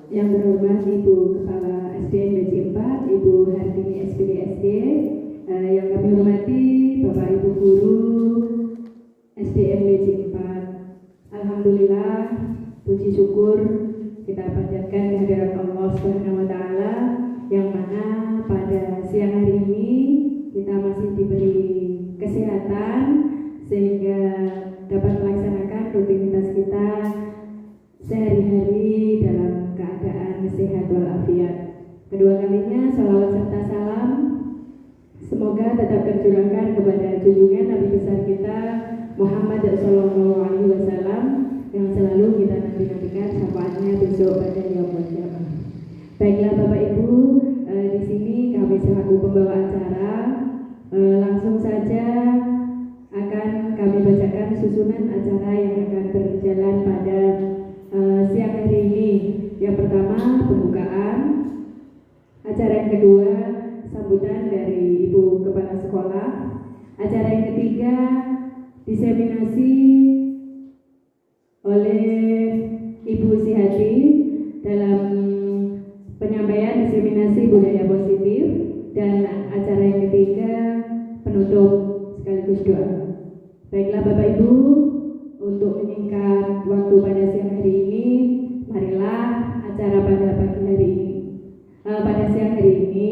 Yang berhormat Ibu Kepala SDN BC 4, Ibu Hartini SPD SD, yang kami hormati Bapak Ibu Guru SDN BC 4. Alhamdulillah, puji syukur kita panjatkan kehadirat Allah Subhanahu wa Ta'ala, yang mana pada siang hari ini kita masih diberi kesehatan sehingga dapat melaksanakan rutinitas kita sehari-hari dalam keadaan sehat walafiat. Kedua kalinya salawat serta salam semoga tetap tercurahkan kepada junjungan Nabi besar kita Muhammad Sallallahu Alaihi Wasallam yang selalu kita nanti-nantikan syafaatnya besok pada yaumul qiyamah. Baiklah Bapak Ibu, di sini kami selaku pembawa acara langsung saja akan kami bacakan susunan acara yang akan berjalan pada siang hari ini. Yang pertama pembukaan, acara yang kedua sambutan dari Ibu Kepala Sekolah, acara yang ketiga diseminasi oleh Ibu Sihati dalam penyampaian diseminasi budaya positif, dan acara yang ketiga penutup sekaligus doa. Baiklah Bapak Ibu, untuk menyingkat waktu pada siang hari ini, marilah acara pada pagi hari ini, pada siang hari ini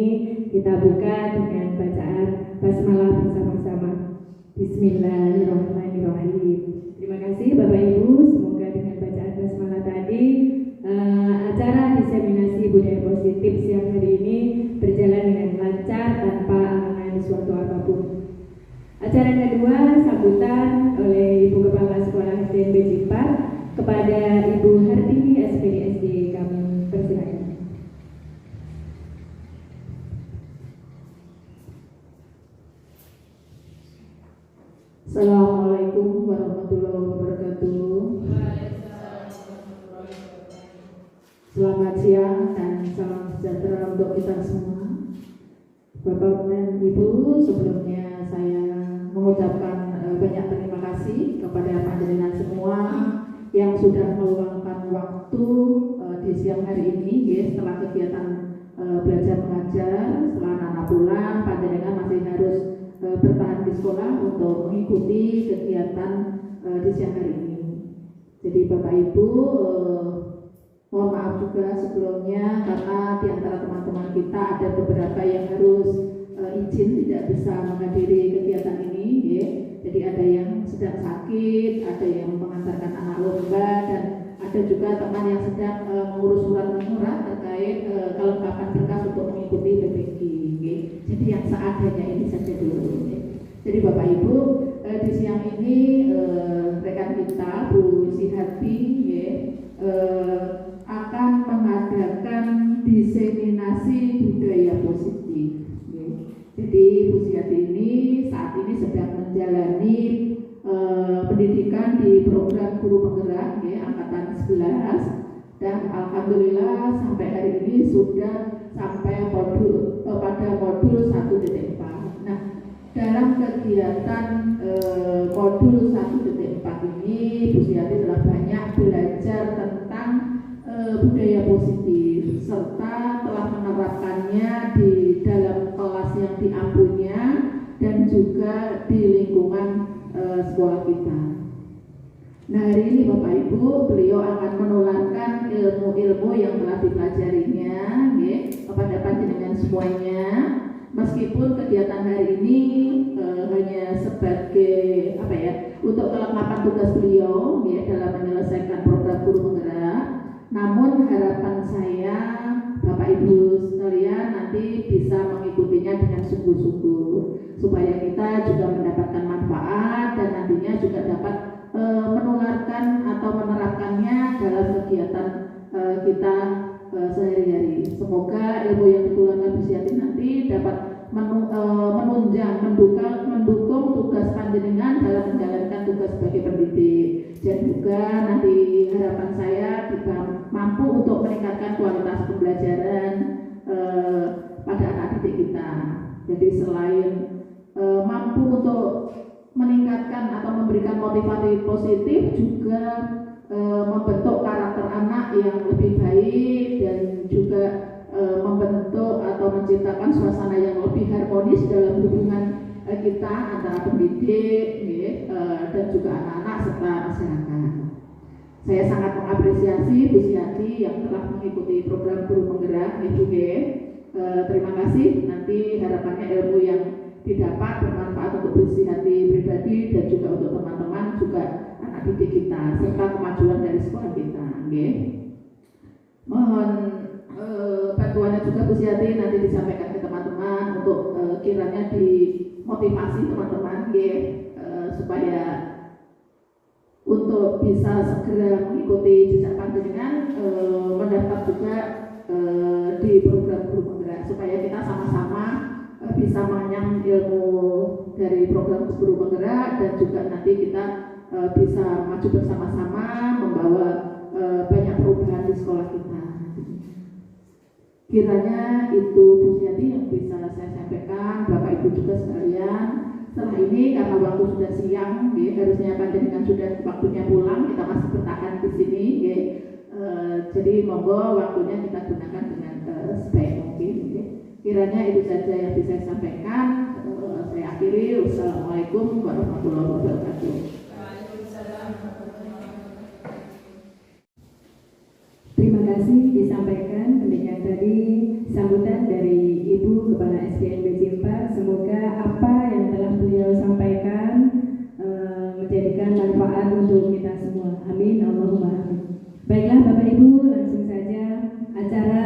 kita buka dengan bacaan basmalah bersama-sama. Bismillahirrahmanirrahim. Terima kasih Bapak Ibu, semoga dengan bacaan basmalah tadi acara diseminasi budaya positif siang hari ini berjalan dengan lancar tanpa halangan suatu apapun. Acara yang kedua sambutan oleh Ibu Kepala Sekolah SDN BC 4 kepada Ibu Hartini SPD SD, kami persilakan. Assalamualaikum warahmatullahi wabarakatuh. Selamat siang dan salam sejahtera untuk kita semua. Bapak dan Ibu, sebelumnya saya mengucapkan banyak terima kasih kepada panjenengan semua yang sudah meluangkan waktu di siang hari ini, ya, setelah kegiatan belajar mengajar, setelah anak pulang, panjenengan masih harus bertahan di sekolah untuk mengikuti kegiatan di siang hari ini. Jadi Bapak Ibu, mohon maaf juga sebelumnya karena di antara teman-teman kita ada beberapa yang harus izin tidak bisa menghadiri kegiatan ini, ya. Jadi ada yang sedang sakit, ada yang mengantarkan anak lomba, dan ada juga teman yang sedang mengurus surat-surat terkait kelengkapan berkas untuk mengikuti PPG, ya. Jadi yang seadanya ini saja dulu, ya. Jadi Bapak Ibu, di siang ini rekan kita Bu Sihati, ya, akan mengadakan diseminasi budaya positif. Jadi Bu Sihati ini saat ini sedang menjalani pendidikan di program guru penggerak, ya, angkatan 11, dan alhamdulillah sampai hari ini sudah sampai pada modul 1.4. Nah, dalam kegiatan modul 1.4 ini Bu Sihati telah banyak belajar tentang budaya positif serta telah menerapkannya di dalam kelas yang diampunya dan juga di lingkungan sekolah kita. Nah, hari ini Bapak Ibu, beliau akan menularkan ilmu-ilmu yang telah dipelajarinya, ya, kepada panjenengan semuanya. Meskipun kegiatan hari ini hanya sebagai untuk kelengkapan tugas beliau, ya, dalam menyelesaikan program guru penggerak, namun harapan saya Bapak Ibu sekalian nanti bisa mengikutinya dengan sungguh-sungguh supaya kita juga mendapatkan manfaat dan nantinya juga dapat menularkan atau menerapkannya dalam kegiatan kita sehari-hari. Semoga ilmu yang ditularkan Bu Sihati nanti dapat menunjang, mendukung tugas panjenengan dalam menjalankan tugas sebagai pendidik, dan juga nanti harapan saya kita mampu untuk meningkatkan kualitas pembelajaran pada anak didik kita. Jadi selain mampu untuk meningkatkan atau memberikan motivasi positif, juga membentuk karakter anak yang lebih baik dan juga membentuk atau menciptakan suasana yang lebih harmonis dalam hubungan kita antara pendidik dan juga anak-anak serta masyarakat. Saya sangat mengapresiasi Bu Siati yang telah mengikuti program Guru Penggerak Ibu. Terima kasih. Nanti harapannya ilmu yang didapat bermanfaat untuk Bu Siati pribadi dan juga untuk teman-teman juga anak didik kita serta kemajuan dari sekolah kita. Mohon bantuannya juga Bu Siati nanti disampaikan ke teman-teman untuk kiranya dimotivasi teman-teman supaya untuk bisa segera mengikuti jejak panjenengan, mendaftar juga di program Guru Penggerak supaya kita sama-sama bisa mengenyam ilmu dari program Guru Penggerak dan juga nanti kita bisa maju bersama-sama membawa banyak perubahan di sekolah kita. Kiranya itu Bu Siati yang bisa saya sampaikan, Bapak Ibu juga sekalian. Setelah ini karena waktu sudah siang, harusnya panjenengan sudah waktunya pulang, kita masih bertahan di sini. Jadi monggo waktunya kita gunakan dengan sebaik mungkin. Kiranya itu saja yang bisa saya sampaikan. Saya akhiri. Wassalamualaikum warahmatullahi wabarakatuh. Terima kasih disampaikan demikian tadi sambutan dari Ibu Kepala SDN Bejimpa. Semoga apa yang telah beliau sampaikan menjadikan manfaat untuk kita semua. Amin. Allahumma amin. Baiklah Bapak Ibu, langsung saja acara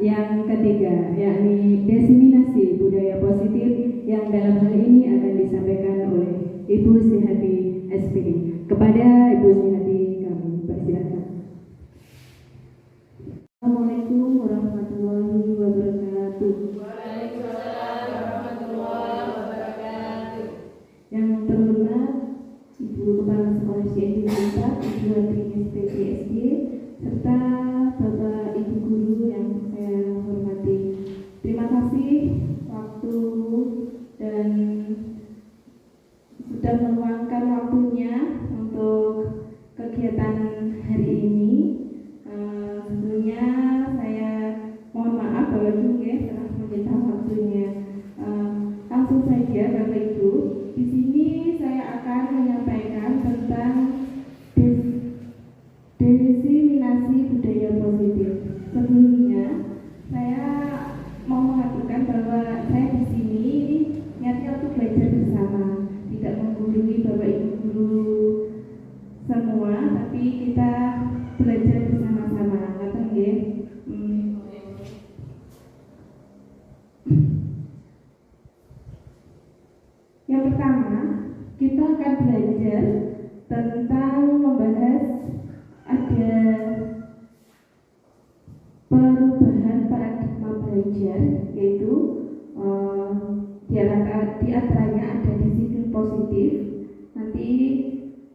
yang ketiga, yakni diseminasi budaya positif yang dalam hal ini akan disampaikan oleh Ibu Sihati SPD. Kepada Ibu Sihati kami persilakan. Assalamualaikum warahmatullahi wabarakatuh. Waalaikumsalam warahmatullahi wabarakatuh. Yang terhormat Ibu Kepala Sekolah SDN Bejimpa, Ibu Adrinis PPSD, serta Bapak Ibu Guru yang saya hormati. Terima kasih waktu dan sudah meluangkan waktunya untuk kegiatan hari ini. Sebelumnya saya mohon maaf kalau juga telah meminta waktunya. Langsung saja Bapak Ibu, di sini saya akan menyampaikan tentang diseminasi budaya positif. Sebelumnya saya mau mengatakan bahwa saya di sini niatnya untuk belajar bersama, tidak menggurui Bapak Ibu guru semua, tapi kita belajar bersama-sama. Yang pertama, kita akan belajar tentang membahas ada perubahan paradigma belajar, yaitu di antaranya ada disiplin positif, nanti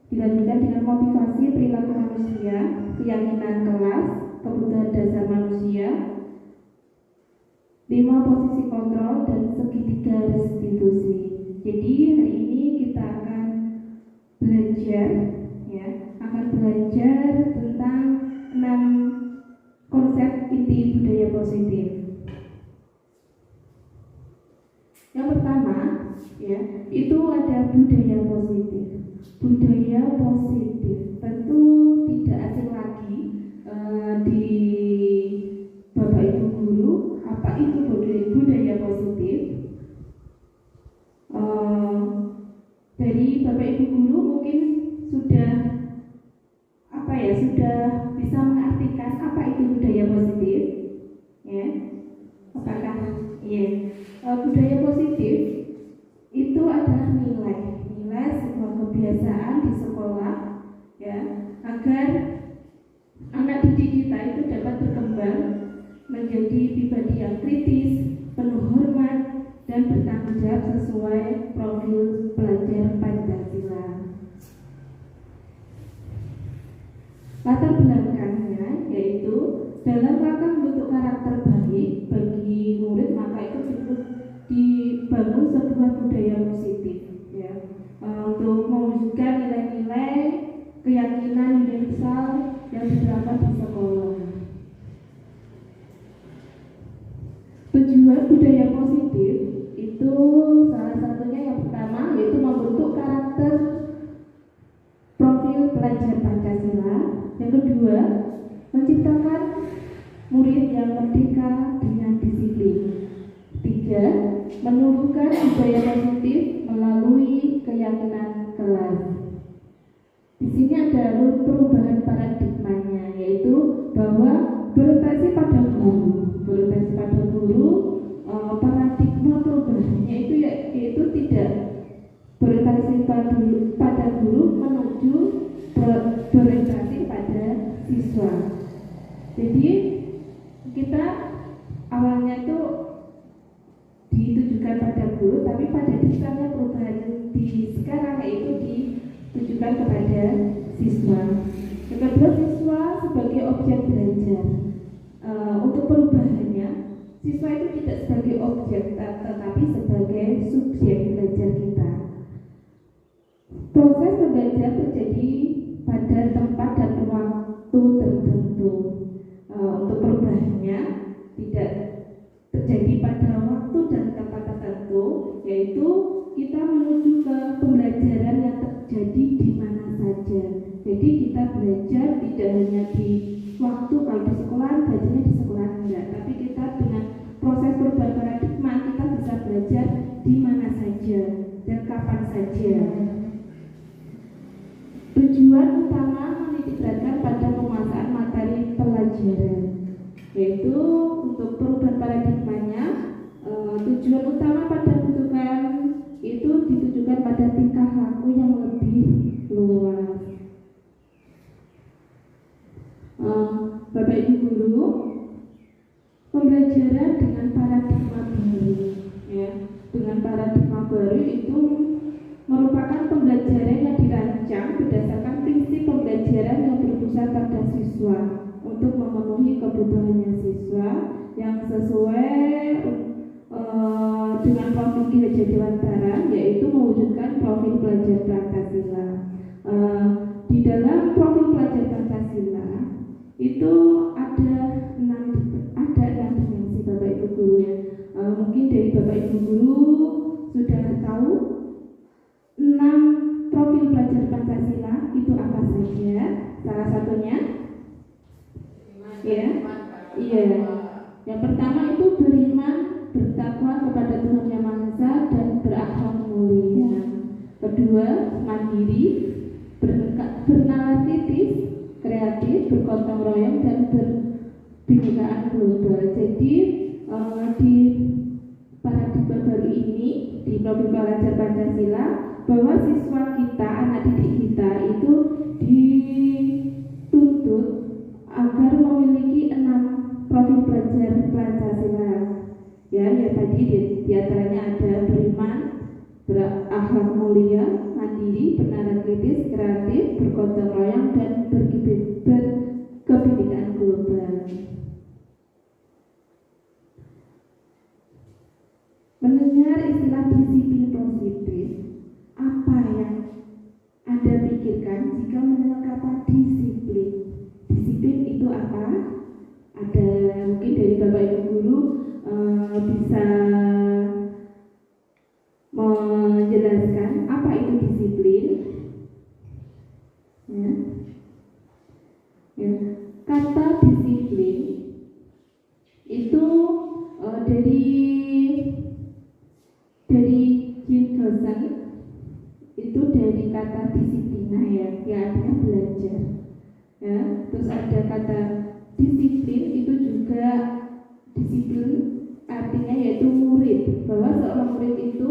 dilanjutkan dengan motivasi perilaku manusia, keyakinan kelas, kebutuhan dasar manusia, 5 posisi kontrol, dan segitiga restitusi. Jadi hari ini kita akan belajar tentang 6 konsep inti budaya positif. Yang pertama, itu ada budaya positif. Budaya positif tentu tidak asing lagi di Bapak Ibu guru. Apa itu budaya positif? Dari Bapak Ibu guru mungkin sudah bisa mengartikan apa itu budaya positif, ya? Apakah budaya positif itu adalah nilai sebuah kebiasaan di sekolah, ya, agar anak didik kita itu dapat berkembang menjadi pribadi yang kritis, penuh hormat, dan bertanggung jawab sesuai profil pelajar Pancasila. Latar belakangnya yaitu dalam rangka membentuk karakter baik bagi murid, maka itu dibangun sebuah budaya positif, ya, untuk mewujudkan nilai-nilai, keyakinan keyakinan universal yang terdapat di sekolah. Tujuan budaya positif itu salah satunya yang pertama yaitu membentuk karakter profil pelajar Pancasila. Yang kedua, menciptakan murid yang merdeka dengan disiplin. Tiga, menumbuhkan budaya positif melalui keyakinan kelas. Di sini ada perubahan paradigmanya, yaitu bahwa berorientasi pada guru. Paradigma perubahannya itu yaitu tidak berorientasi pada guru menuju berorientasi pada siswa. Jadi kita awalnya itu ditujukan pada guru, tapi pada dasarnya perubahan di sekarang itu ditujukan kepada siswa. Yang kedua, siswa sebagai objek belajar. Untuk perubahannya, siswa itu tidak sebagai objek, tetapi sebagai subjek belajar kita. Proses belajar terjadi pada tempat dan waktu tertentu. Untuk perubahannya tidak terjadi pada waktu dan tempat tertentu, yaitu kita menuju ke pembelajaran yang terjadi di mana saja. Jadi kita belajar tidak hanya di waktu, kalau di sekolah belajarnya di sekolah enggak, tapi kita dengan proses perubahan paradigma kita bisa belajar di mana saja dan kapan saja. Tujuan utama menitikberatkan pada penguasaan materi pelajaran, yaitu untuk perubahan paradigmanya. Tujuan utama pada bentukan itu ditujukan pada tingkah laku yang lebih luas. Bapak Ibu guru, pembelajaran dengan paradigma baru, ya, dengan paradigma baru itu merupakan pembelajaran yang dirancang berdasarkan prinsip pembelajaran yang berpusat pada siswa untuk memenuhi kebutuhannya siswa yang sesuai dengan profil Ki Hajar Dewantara, yaitu mewujudkan profil pelajar Pancasila. Di dalam profil pelajar Pancasila itu ada enam dimensi Bapak Ibu guru ya. Mungkin dari Bapak Ibu guru sudah tahu 6 profil pelajar Pancasila itu apa saja. Salah satunya ya, iya. Yang pertama itu beriman, bertakwa kepada Tuhan Yang Maha Esa dan berakhlak mulia. Kedua, mandiri, bernalar kritis, kreatif, bergotong royong dan berbhinekaan global. Jadi di paradigma baru ini di profil pelajar Pancasila bahwa siswa kita, anak didik kita itu dituntut agar memiliki 6 profil pelajar Pancasila. Ya tadi di antaranya ada beriman, berakhlak mulia, mandiri, bernalar kritis, kreatif, bergotong royong dan berkebinekaan global. Mendengar istilah disiplin positif, apa yang Anda pikirkan jika mendengar kata disiplin? Disiplin itu apa? Ada mungkin dari Bapak Ibu guru bisa menjelaskan apa itu disiplin? Ya. Kata disiplin itu dari Jim Dosen itu dari kata disiplina ya, artinya belajar. Ya, terus ada kata disiplin itu juga disiplin artinya yaitu murid, bahwa seorang murid itu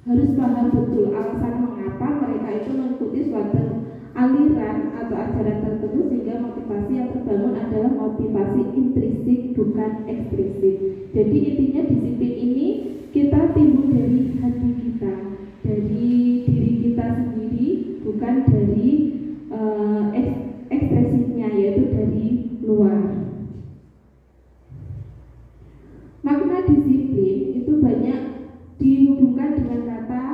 harus paham betul alasan mengapa mereka itu mengikuti suatu aliran atau ajaran tertentu, sehingga motivasi yang terbangun adalah motivasi intrinsik bukan ekstrinsik. Jadi intinya disiplin ini kita timbul dari hati kita, dari diri kita sendiri, bukan dari ekspresinya, yaitu dari luar. Makna disiplin itu banyak dihubungkan dengan kata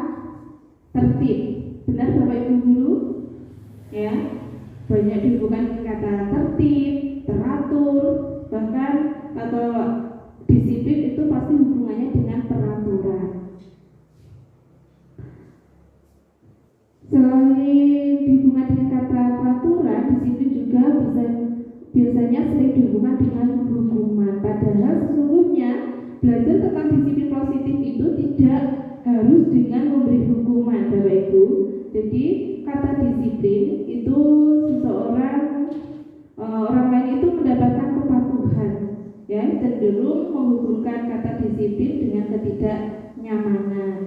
tertib. Benar Bapak Ibu guru? Ya, banyak dihubungkan dengan kata tertib, teratur, bahkan atau disiplin itu pasti hubungannya dengan peraturan. Selain dihubungkan dengan kata peraturan, disiplin juga biasanya sering dihubungkan dengan hukuman. Padahal sesungguhnya belajar tentang disiplin positif itu tidak harus dengan memberi hukuman, Bapak Ibu. Jadi kata disiplin itu orang lain itu mendapatkan kepatuhan, ya, cenderung menghubungkan kata disiplin dengan ketidaknyamanan.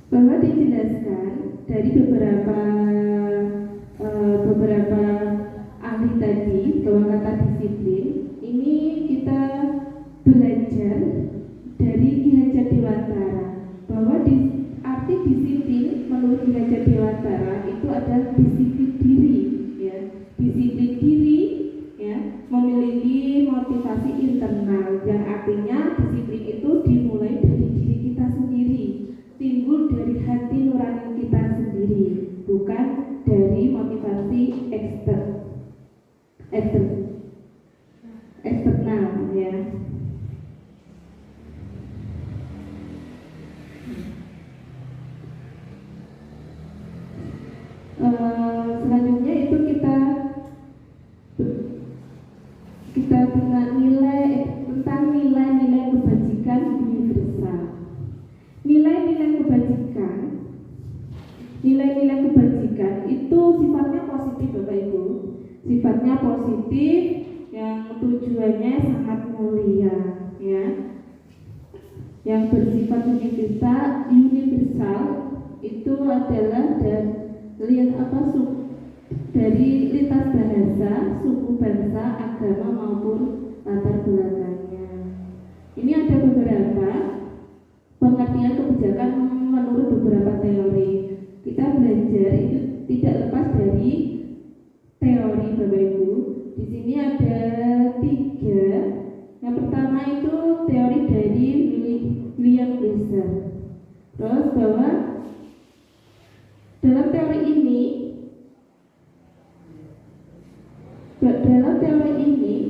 Bahwa dijelaskan dari beberapa ahli tadi bahwa kata disiplin ini kita belajar dari Ki Hajar Dewantara bahwa arti disiplin menurut Ki Hajar Dewantara itu adalah disiplin diri, ya, disiplin diri, ya, memiliki motivasi internal yang artinya disiplin itu dimulai dari diri kita sendiri, timbul dari hati nurani kita sendiri, bukan dari motivasi eksternal, ya. Selanjutnya itu kita dengan tentang nilai-nilai kebajikan universal. Nilai-nilai kebajikan itu sifatnya positif, Bapak Ibu. Sifatnya positif yang tujuannya sangat mulia, ya. Yang bersifat universal itu adalah dari lintas bahasa, suku bangsa, agama maupun latar belakangnya. Ini ada beberapa pengertian kebijakan menurut beberapa teori. Kita belajar itu tidak lepas dari teori, Bapak Ibu. Di sini ada 3. Yang pertama itu teori dari William Glasser. Terus bahwa dalam teori ini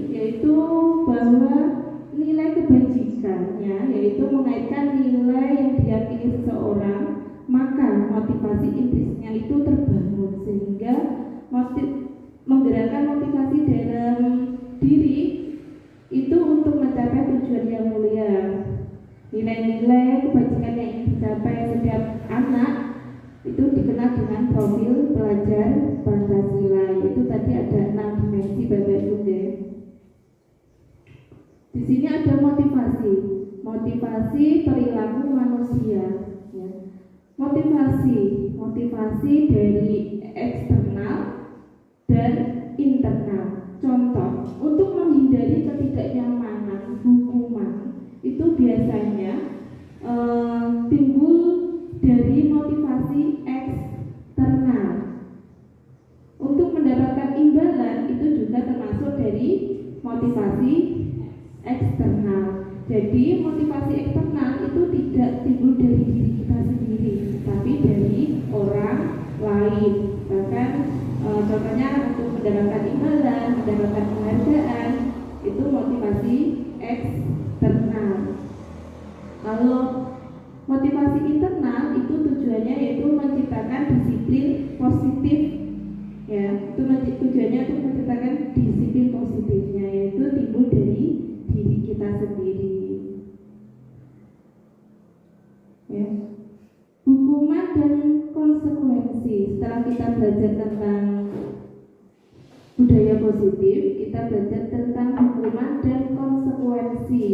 yaitu bahwa nilai kebajikannya yaitu mengaitkan nilai yang diyakini seseorang, maka motivasi intrinsnya itu terbangun sehingga menggerakkan motivasi dalam diri itu untuk mencapai tujuan yang mulia. Nilai-nilai kebajikan yang ingin dicapai setiap anak itu dikenal dengan profil pelajar Pancasila. Itu tadi ada 6 dimensi, Bapak Ibu. Di sini ada motivasi perilaku manusia, ya. Motivasi dari eksternal dan internal. Contoh, untuk menghindari ketidaknyamanan hukuman itu biasanya timbul dari motivasi eksternal. Untuk mendapatkan imbalan itu juga termasuk dari motivasi eksternal. Jadi motivasi eksternal itu tidak timbul dari diri kita sendiri, tapi dari orang lain. Bahkan contohnya untuk mendapatkan imbalan, mendapatkan penghargaan, itu motivasi eksternal. Kalau motivasi internal itu tujuannya yaitu menciptakan disiplin positif, ya. Itu tujuannya untuk menciptakan disiplin positifnya, yaitu timbul dari diri kita sendiri, ya. Hukuman dan konsekuensi. Setelah kita belajar tentang budaya positif, kita belajar tentang hukuman dan konsekuensi.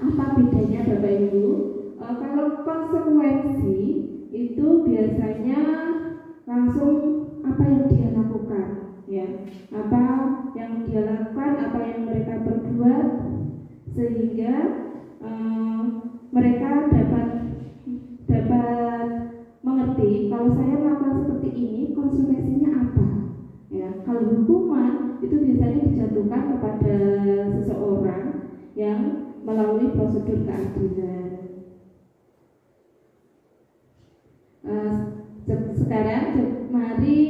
Apa bedanya, Bapak Ibu? Kalau konsekuensi itu biasanya langsung apa yang dia lakukan, ya, apa yang dia lakukan, apa yang mereka perbuat, sehingga mereka dapat mengerti kalau saya melakukan seperti ini konsekuensinya apa, ya. Kalau hukuman itu biasanya dijatuhkan kepada seseorang yang melalui prosedur keadilan. Sekarang mari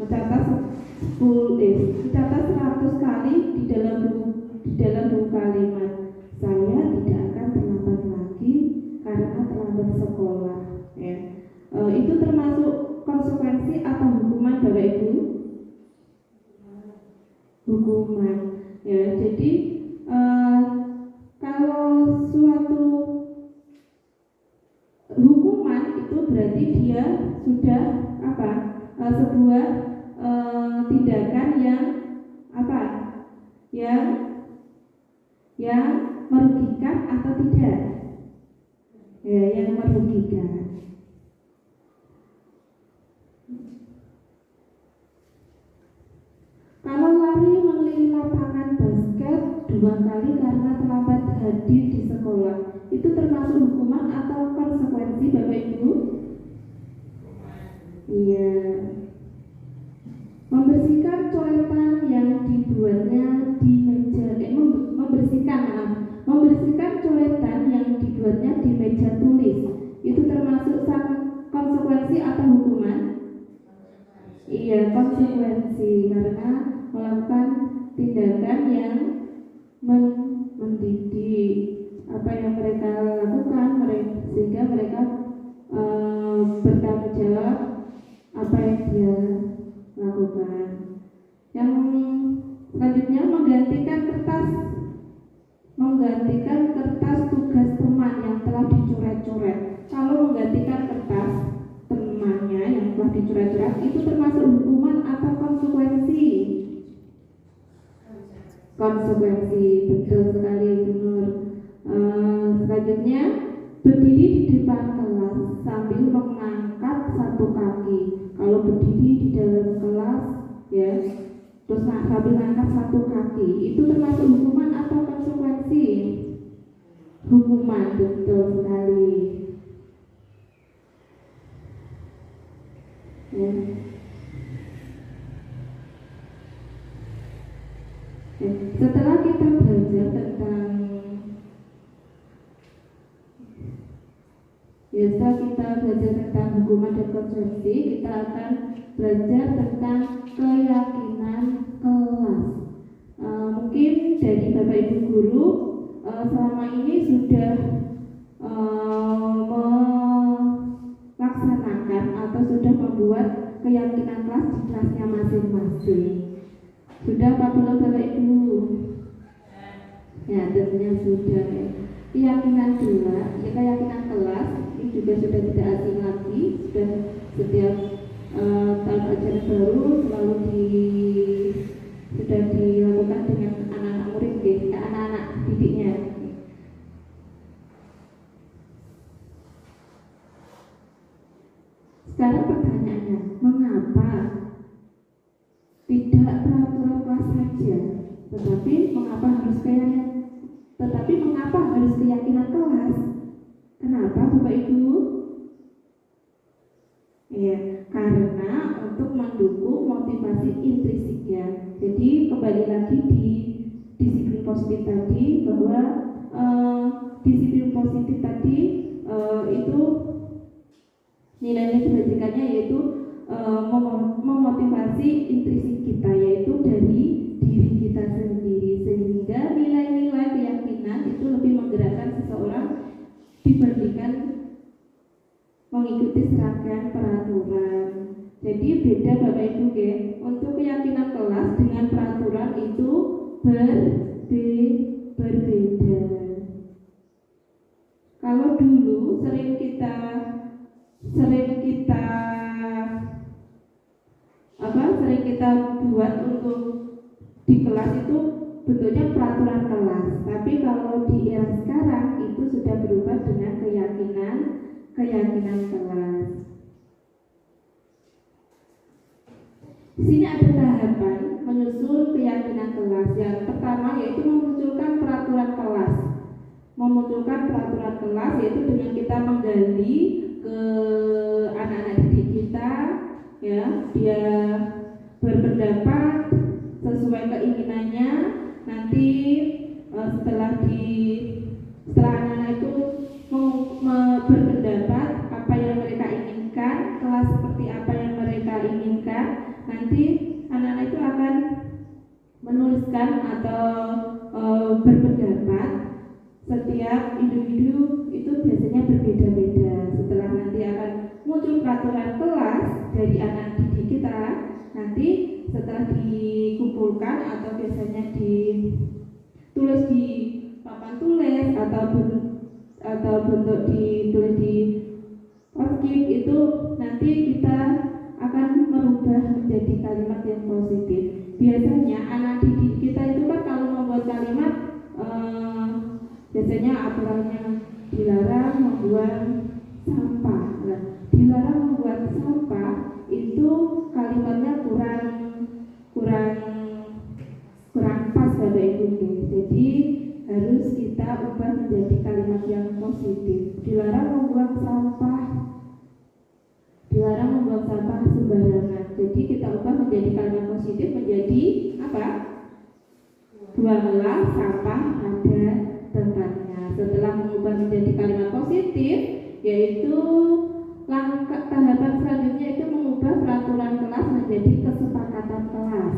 mencatat 100 kali di dalam buku kalimat, saya tidak akan terlambat lagi karena terlambat sekolah. Ya. Itu termasuk konsekuensi atau hukuman Bapak Ibu? Hukuman. Ya, jadi kalau suatu hukuman itu berarti dia sudah apa? Sebuah tindakan yang apa? Yang merugikan atau tidak? Ya, yang merugikan. Kalau lari mengelilingi lapangan basket 2 kali karena terlambat hadir di sekolah, itu termasuk hukuman atau konsekuensi Bapak Ibu? Iya. Membersihkan coretan yang dibuatnya di meja, membersihkan coretan yang dibuatnya di meja tulis, itu termasuk konsekuensi atau hukuman? Iya, konsekuensi karena melakukan tindakan yang mendidik apa yang mereka lakukan, sehingga mereka bertanggung jawab apa yang dia lakukan. Yang selanjutnya menggantikan kertas tugas teman yang telah dicoret-coret. Kalau menggantikan kertas temannya yang telah dicoret-coret, itu termasuk hukuman atau konsekuensi? Konsekuensi, betul sekali Bu Nur. Selanjutnya, berdiri di depan kelas sambil mengangkat satu kaki. Kalau berdiri di dalam kelas, ya, terus sambil mengangkat satu kaki, itu termasuk hukuman atau konsekuensi? Hukuman, betul sekali. Ya. Setelah kita belajar tentang hukuman dan konsekuensi, kita akan belajar tentang keyakinan kelas. Mungkin dari Bapak Ibu guru selama ini sudah melaksanakan atau sudah membuat keyakinan kelas di kelasnya masing-masing. Sudah apa belum Bapak Ibu? Ya, tentunya sudah. Keyakinan kelas ini juga sudah tidak asing lagi. Sudah setiap tahun ajaran baru selalu sudah dilakukan dengan anak-anak murid, anak-anak didiknya. Sekarang pertanyaannya, mengapa tidak peraturan kelas saja, tetapi mengapa harus keyakinan kelas? Kenapa Bapak Ibu? Ya, karena untuk mendukung motivasi intrinsiknya. Jadi kembali lagi di disiplin positif tadi, bahwa disiplin positif tadi itu nilai-nilai kebajikannya yaitu memotivasi intrinsik kita, yaitu dari diri kita sendiri, sehingga nilai-nilai keyakinan itu lebih menggerakkan seseorang dibandingkan mengikuti serangkaian peraturan. Jadi beda Bapak Ibu ya, untuk keyakinan kelas dengan peraturan itu berbeda. Kalau dulu sering kita buat untuk di kelas itu bentuknya peraturan kelas, tapi kalau di era sekarang itu sudah berubah dengan keyakinan kelas. Di sini ada tahapan menyusun keyakinan kelas. Yang pertama yaitu memunculkan peraturan kelas, yaitu dengan kita menggali ke anak-anak didik kita, ya, dia berpendapat sesuai keinginannya. Nanti setelah anak-anak itu berpendapat apa yang mereka inginkan, kelas seperti apa yang mereka mereka inginkan, nanti anak-anak itu akan menuliskan atau berpendapat. Setiap individu itu biasanya berbeda-beda. Setelah nanti akan muncul peraturan kelas dari anak didik kita, nanti setelah dikumpulkan atau biasanya ditulis di papan tulis atau bentuk ditulis di post-it, itu nanti kita akan merubah menjadi kalimat yang positif. Biasanya anak didik kita itu kan kalau membuat kalimat biasanya aturannya dilarang membuang sampah. Nah, dilarang membuat sampah itu kalimatnya kurang pas pada itu. Jadi harus kita ubah menjadi kalimat yang positif. Dilarang membuang sampah sembarangan. Jadi kita ubah menjadi kalimat positif menjadi apa? Buanglah sampah pada tempatnya. Setelah mengubah menjadi kalimat positif, yaitu tahapan selanjutnya itu mengubah peraturan kelas menjadi kesepakatan kelas.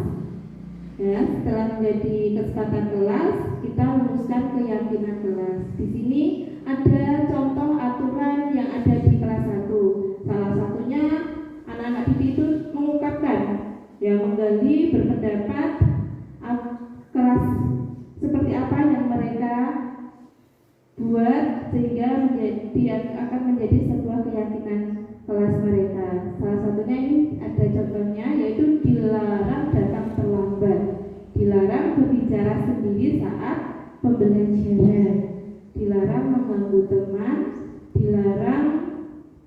Ya, setelah menjadi kesepakatan kelas, kita merumuskan keyakinan kelas. Di sini ada contoh aturan yang ada di kelas 1. Salah satunya anak-anak didik itu mengungkapkan, menggali berpendapat kelas seperti apa yang mereka buat sehingga akan menjadi sebuah keyakinan kelas mereka. Salah satunya ini ada contohnya, yaitu dilarang datang terlambat, dilarang berbicara sendiri saat pembelajaran, dilarang mengganggu teman, dilarang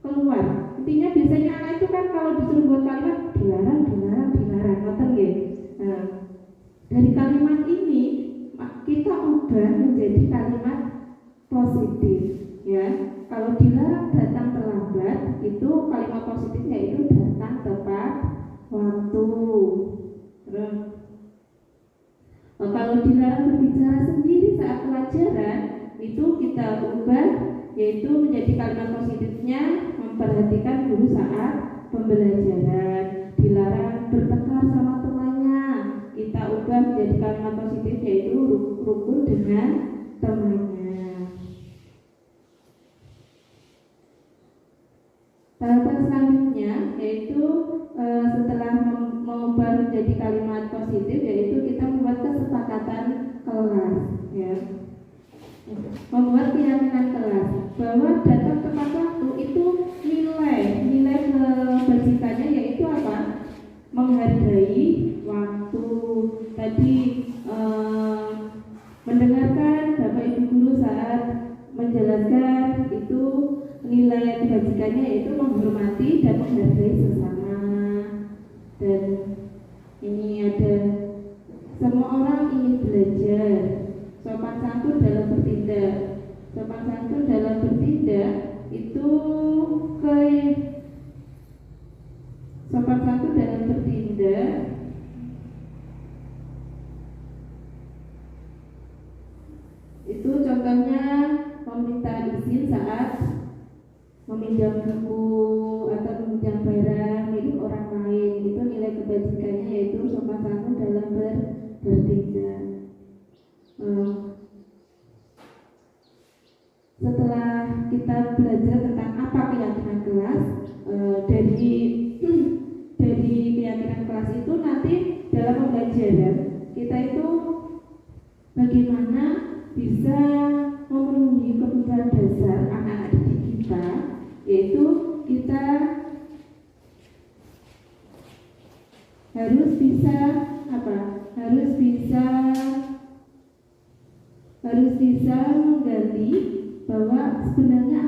keluar. Intinya biasanya anak itu kan kalau disuruh buat kalimat dilarang, ngoten nggih. Nah, dari kalimat ini kita ubah menjadi kalimat positif, ya. Kalau dilarang datang terlambat, itu kalimat positifnya itu datang tepat waktu. Terus, kalau dilarang berbicara sendiri saat pelajaran, itu kita ubah yaitu menjadi kalimat positifnya memperhatikan guru saat pembelajaran. Dilarang bertengkar sama temannya, kita ubah menjadi kalimat positif yaitu rukun dengan temannya. Tahapan selanjutnya yaitu setelah mengubah menjadi kalimat positif, yaitu kita membuat kesepakatan kelas, ya. Membuat keyakinan kelas bahwa datang tepat waktu itu nilai kebajikannya yaitu apa? Menghargai waktu. Tadi mendengarkan Bapak Ibu guru saat menjelaskan, itu nilai kebajikannya yaitu menghormati dan menghargai sesama. Dan ini ada semua orang ingin belajar, sopan santun dalam bertindak. Sopan santun dalam bertindak itu sopan santun dalam bertindak itu contohnya meminta izin saat meminjam buku atau meminjam barang milik orang lain. Itu nilai kebajikannya yaitu sopan santun dalam bertindak. Setelah kita belajar tentang apa keyakinan kelas, dari keyakinan kelas itu nanti dalam pembelajaran kita itu bagaimana bisa memenuhi kebutuhan dasar anak-anak didik kita, yaitu kita harus bisa menggali bahwa sebenarnya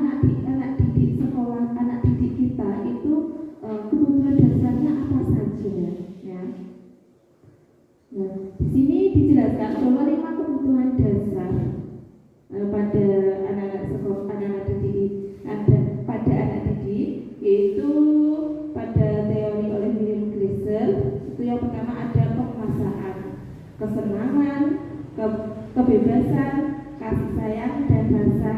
anak didik sekolah, anak didik kita itu kebutuhan dasarnya apa saja, ya. Nah, di sini dijelaskan bahwa 5 kebutuhan dasar pada anak didik, yaitu pada teori oleh William Glasser. Itu yang pertama ada penguasaan, kesenangan, kebebasan, kasih sayang, dan rasa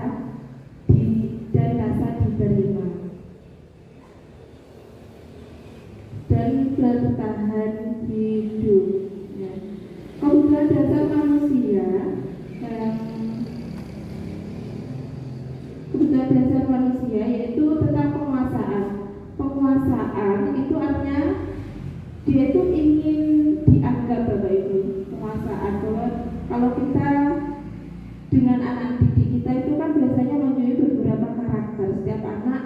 diterima. dan bertahan hidup. Ya. Kebutuhan dasar manusia kebutuhan dasar manusia yaitu tentang penguasaan. Penguasaan itu artinya dia itu ingin dianggap, Bapak Ibu. Penguasaan, kalau kita dengan anak didik kita itu kan biasanya mempunyai beberapa karakter. Setiap anak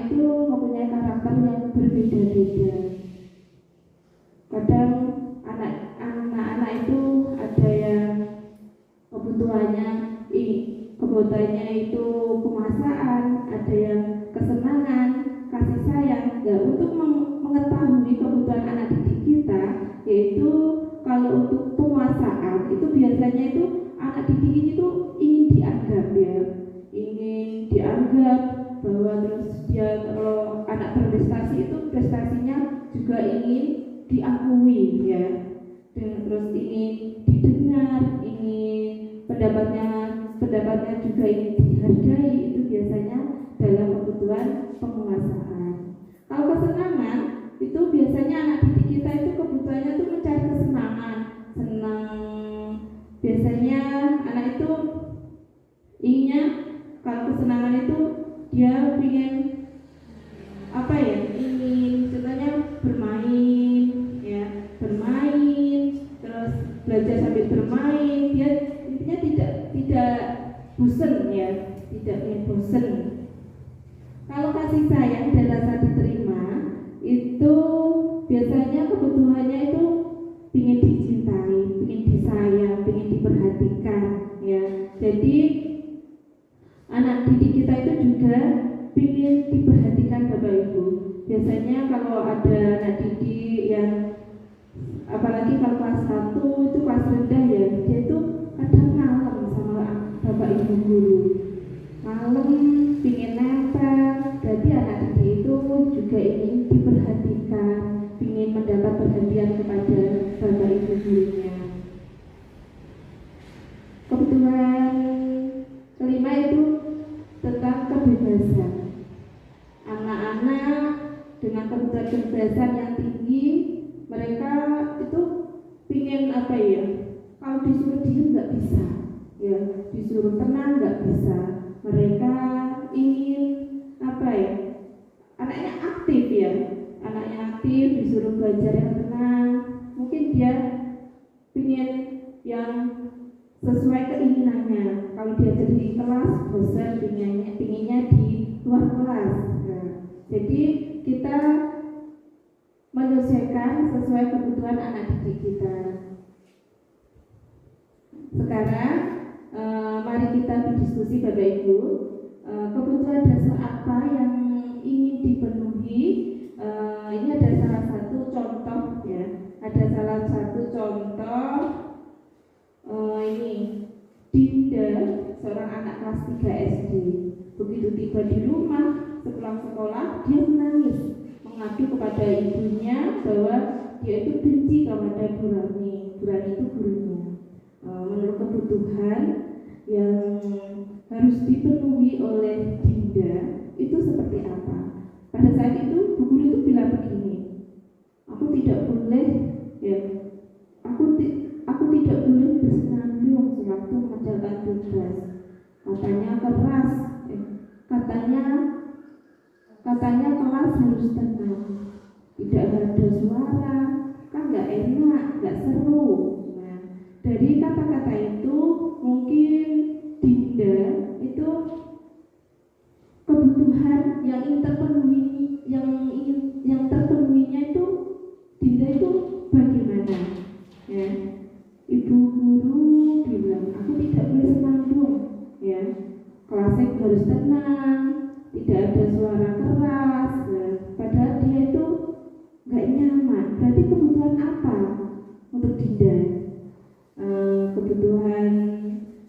itu mempunyai karakter yang berbeda-beda. Kadang anak-anak itu ada yang kebutuhannya itu penguasaan, ada yang kesenangan, kasih sayang. Ya, untuk mengetahui kebutuhan anak didik kita, yaitu kalau untuk penguasaan itu biasanya itu anak didik ini tuh ingin dianggap, ya, ingin dianggap bahwa terus dia kalau anak berprestasi itu prestasinya juga ingin diakui, ya, dan terus ingin didengar, ingin pendapatnya juga ingin dihargai. Itu biasanya dalam kebutuhan penguasaan. Kalau kesenangan itu biasanya anak didik kita itu kebutuhannya itu mencari kesenangan, biasanya anak itu inginnya kalau kesenangan itu dia ingin ingin contohnya bermain, ya, terus belajar sambil bermain. Dia intinya tidak bosan, ya, tidak ingin bosan. Kalau kasih sayang dan rasa diterima itu biasanya kebutuhannya itu ingin dicintai, ingin disayang, ingin diperhatikan, ya. Jadi anak didik kita itu juga ingin diperhatikan, Bapak Ibu. Biasanya kalau ada anak didik yang apalagi kalau kelas 1 itu kelas rendah, ya, dia itu kadang ngalem sama Bapak Ibu guru, ngalem, ingin nempel. Jadi anak didik itu juga ingin diperhatikan, ingin mendapat perhatian kepada Bapak Ibu gurunya. Kebutuhan kelima itu tentang kebebasan. Anak-anak dengan kebutuhan kebebasan yang tinggi, mereka itu ingin kalau disuruh diem nggak bisa, ya, disuruh tenang nggak bisa. Mereka ingin anaknya aktif, ya, anaknya aktif, disuruh belajar yang tenang. Mungkin dia ingin yang sesuai keinginannya. Kalau dia jadi di kelas bosan, pinginnya di luar kelas. Nah, jadi kita menyelesaikan sesuai kebutuhan anak didik kita. Sekarang mari kita berdiskusi, Bapak Ibu. Kebutuhan dasar apa yang ingin dipenuhi? Ini ada salah satu contoh, ya. Ada salah satu contoh. Ini Dinda, seorang anak kelas 3 SD. Begitu tiba di rumah sepulang sekolah, dia menangis, mengadu kepada ibunya bahwa dia itu benci kepada Burani. Burani itu gurunya. Menurut kebutuhan yang harus dipenuhi oleh Dinda itu seperti apa? Pada saat itu bu guru itu bilang begini, aku tidak boleh, ya, aku tidak boleh bersenandung sewaktu mengerjakan tugas. Katanya keras, katanya kelas harus tenang, tidak ada suara, kan nggak enak, nggak seru. Nah, dari kata-kata itu mungkin Dinda itu kebutuhan yang terpenuhinya itu Dinda itu bagaimana, ya. Ibu guru bilang aku tidak boleh senandung, ya, kelasnya harus tenang, tidak ada suara keras. Nah, padahal dia itu nggak nyaman. Berarti kebutuhan apa untuk Dinda? Kebutuhan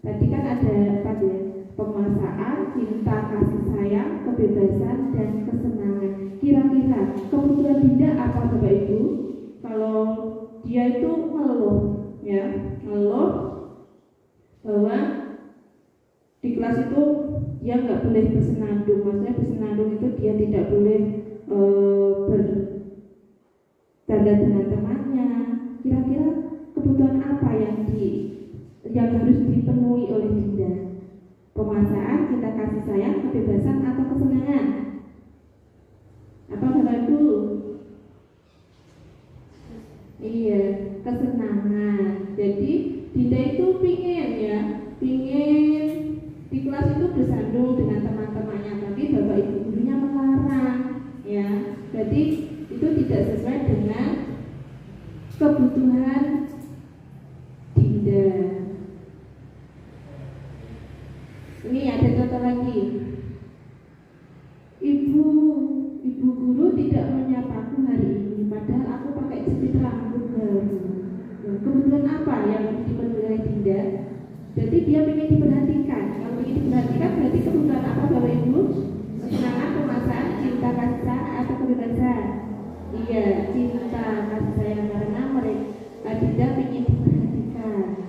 tadi kan ada penguasaan, cinta, kasih sayang, kebebasan, dan kesenangan. Kira-kira kebutuhan Dinda apa, Bapak Ibu? Kalau dia itu ngeluh, ya, ngeluh bahwa di kelas itu dia nggak boleh bersenandung. Maksudnya bersenandung itu dia tidak boleh bercanda dengan temannya. Kira-kira kebutuhan apa yang harus dipenuhi oleh Dinda? Penguasaan, cinta kasih sayang, kebebasan, atau kesenangan? Apa Bapak Ibu? Iya, kesenangan. Jadi Dinda itu pingin di kelas itu bersandung dengan teman-temannya, tapi Bapak Ibu gurunya melarang, ya. Jadi itu tidak sesuai dengan kebutuhan Dinda. Ini ada contoh lagi. Ibu guru tidak menyapaku hari ini, padahal aku pakai jepit rambut baru. Kebutuhan apa yang dipenuhi oleh Dinda? Jadi dia ingin diperhatikan. Kalau ingin diperhatikan berarti kebutuhan apa Bapak Ibu? Kesenangan, kemasan, cinta kasih sayang, atau kebebasan? Iya, cinta kasih sayang, karena mereka Dinda ingin diperhatikan.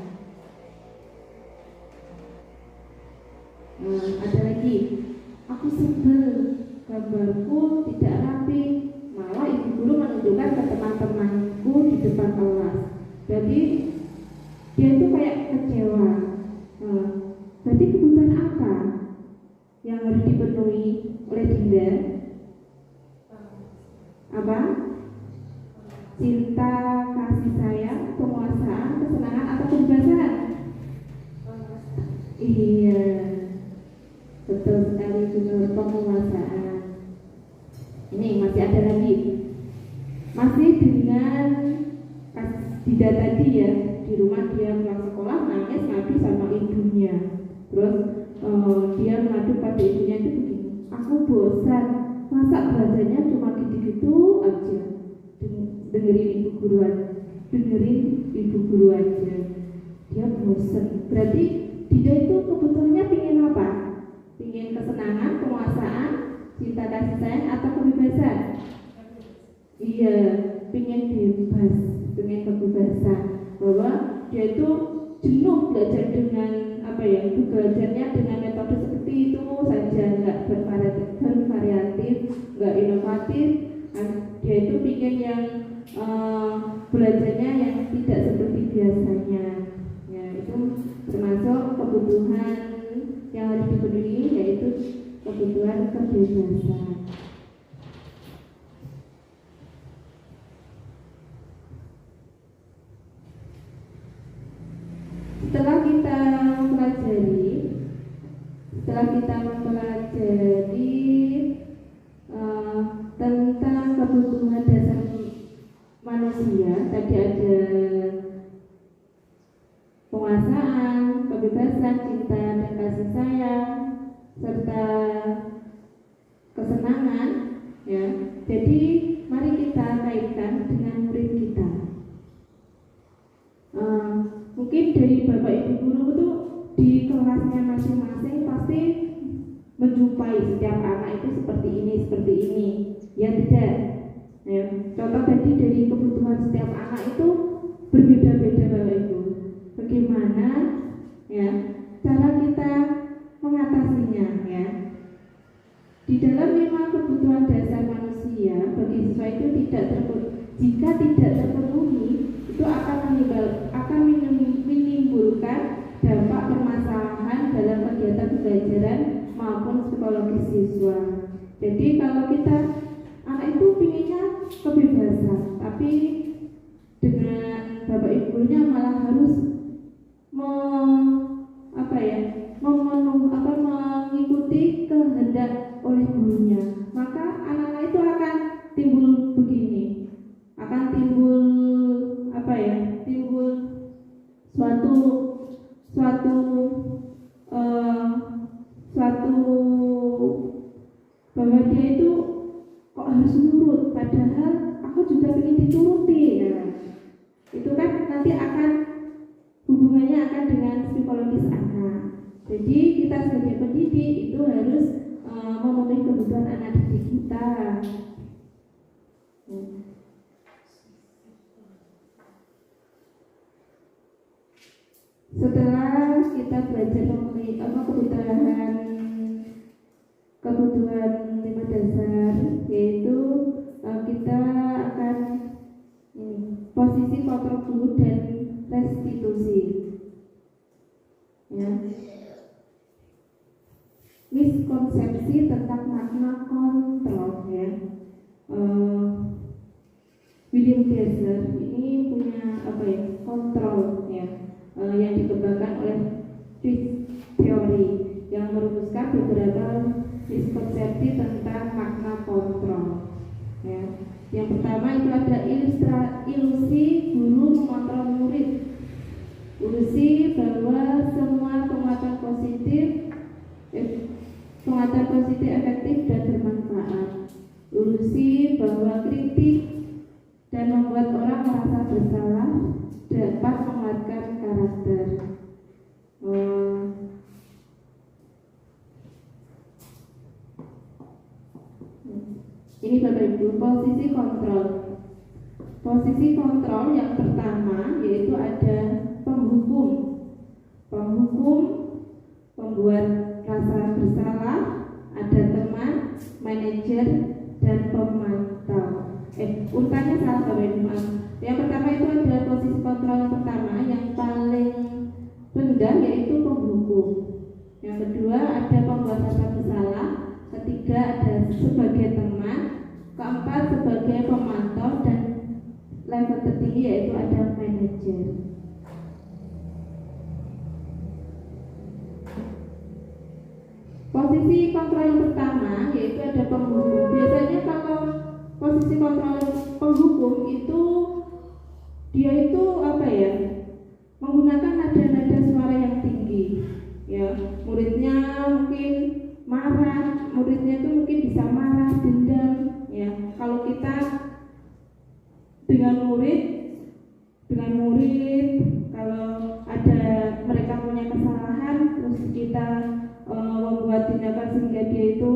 Ada lagi, aku sebel gambarku tidak rapi, malah ibu guru menunjukkan ke teman-temanku di depan kelas. Jadi dia itu kayak kecewa. Berarti kebutuhan apa yang harus dipenuhi oleh Dinda? Apa? Cinta, kasih sayang, penguasaan, kesenangan, atau kebebasan? Iya, betul sekali, Junior, penguasaan. Ini masih ada lagi, masih dengan Dinda tadi ya. Di rumah dia pulang sekolah nangis ngadu sama ibunya. Terus dia mengadu pada ibunya itu begini, aku bosan, masa belajarnya cuma gitu-gitu aja. Dengerin ibu guru aja. Dia bosan. Berarti Dinda itu kebutuhannya pingin apa? Pingin kesenangan, penguasaan, cinta kasih sayang, atau kebebasan? Iya, pingin bebas, pingin kebebasan. Bahwa dia itu jenuh belajar dengan belajarnya dengan metode seperti itu saja, nggak bervariatif, nggak inovatif. Dia itu pingin yang belajarnya yang tidak seperti biasanya. Ya, itu termasuk kebutuhan yang harus dipenuhi, yaitu kebutuhan kebebasan. Setelah kita mempelajari tentang kebutuhan dasar manusia, tadi ada penguasaan, kebebasan, cinta dan kasih sayang, serta kesenangan, ya. Jadi mari kita kaitkan dengan murid kita. Mungkin dari Bapak Ibu guru itu di kelasnya masing-masing pasti menjumpai setiap anak itu seperti ini, ya tidak? Ya, contoh tadi dari kebutuhan setiap anak itu berbeda-beda Bapak Ibu. Bagaimana ya cara kita mengatasinya ya? Di dalam 5 kebutuhan dasar manusia bagi siswa itu jika tidak terpenuhi, itu akan menimbulkan dampak permasalahan dalam kegiatan pembelajaran maupun psikologis siswa. Jadi kalau kita anak itu pinginnya kebebasan, tapi dengan Bapak Ibunya malah harus mengikuti kehendak oleh gurunya, maka anak-anak itu akan timbul begini, akan timbul suatu bahwa dia itu kok harus nurut, padahal aku juga ingin dituruti ya. Itu kan nanti akan hubungannya akan dengan psikologis anak. Jadi kita sebagai pendidik itu harus memenuhi kebutuhan anak didik kita. Setelah kita belajar memenuhi kebutuhan 5 dasar, yaitu institusi. Ya. Miskonsepsi tentang makna kontrol, ya. William Glasser ini punya kontrol, ya, yang dikembangkan oleh Twist Theory yang merumuskan beberapa miskonsepsi tentang makna kontrol. Ya. Yang pertama itu ada ilusi guru mengontrol murid. Ilusi bahwa semua penguatan positif efektif dan bermanfaat. Ilusi bahwa kritik dan membuat orang merasa bersalah dapat menguatkan karakter. Ini Bapak Ibu, posisi kontrol. Posisi kontrol yang pertama yaitu ada penghukum. Penghukum, pembuat rasa bersalah, ada teman, manajer, dan pemantau. Urutannya salah Bapak Ibu. Yang pertama itu ada posisi kontrol yang pertama yang paling rendah yaitu penghukum. Yang kedua ada pembuat rasa bersalah. Ketiga ada sebagai teman. Keempat sebagai pemantau, dan level tertinggi yaitu ada manajer. Posisi kontrol yang pertama yaitu ada penghukum. Biasanya kalau posisi kontrol penghukum itu dia itu menggunakan nada-nada suara yang tinggi. Ya, muridnya mungkin marah, muridnya itu mungkin bisa marah, dendam. Ya, kalau kita dengan murid, kalau ada mereka punya kesalahan, terus kita membuat tindakan sehingga dia itu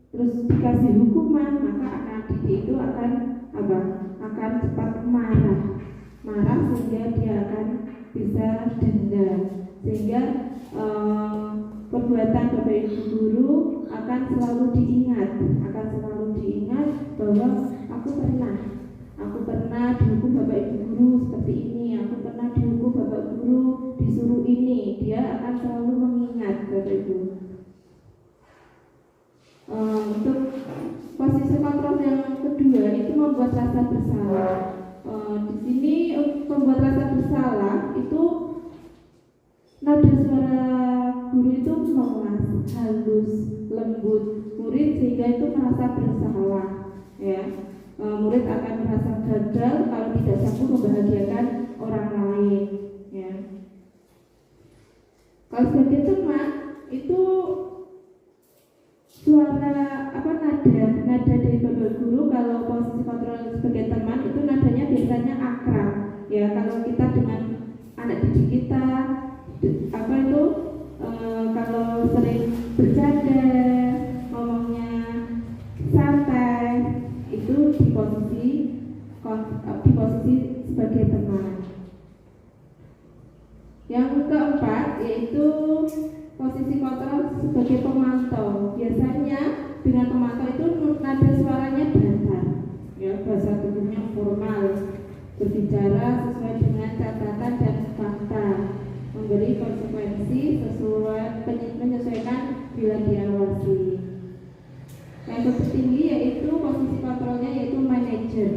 terus dikasih hukuman, maka anak didik itu akan cepat marah sehingga dia akan bisa dendam, sehingga perbuatan Bapak Ibu guru akan selalu diingat bahwa aku pernah dihukum Bapak Ibu guru seperti ini, aku pernah dihukum Bapak guru disuruh ini. Dia akan selalu mengingat Bapak Ibu. Untuk posisi kontrol yang kedua itu membuat rasa bersalah. Di sini membuat rasa bersalah itu nada suara guru itu melas, halus, lembut murid sehingga itu merasa bersalah. Ya, murid akan merasa gagal kalau tidak sanggup membahagiakan orang lain. Ya. Kalau sebagai teman itu suara nada dari Bapak Guru. Kalau posisi kontrol sebagai teman itu nadanya biasanya akrab. Ya, kalau kita dengan anak didik kita kalau sering bercanda, ngomongnya santai, itu di posisi sebagai teman. Yang keempat yaitu posisi kontrol sebagai pemantau. Biasanya dengan pemantau itu nada suaranya datar, ya, bahasa tubuhnya formal, berbicara sesuai dengan catatan dan fakta, memberi konsekuensi menyesuaikan bila diawasi. Yang tertinggi yaitu posisi kontrolnya yaitu manajer.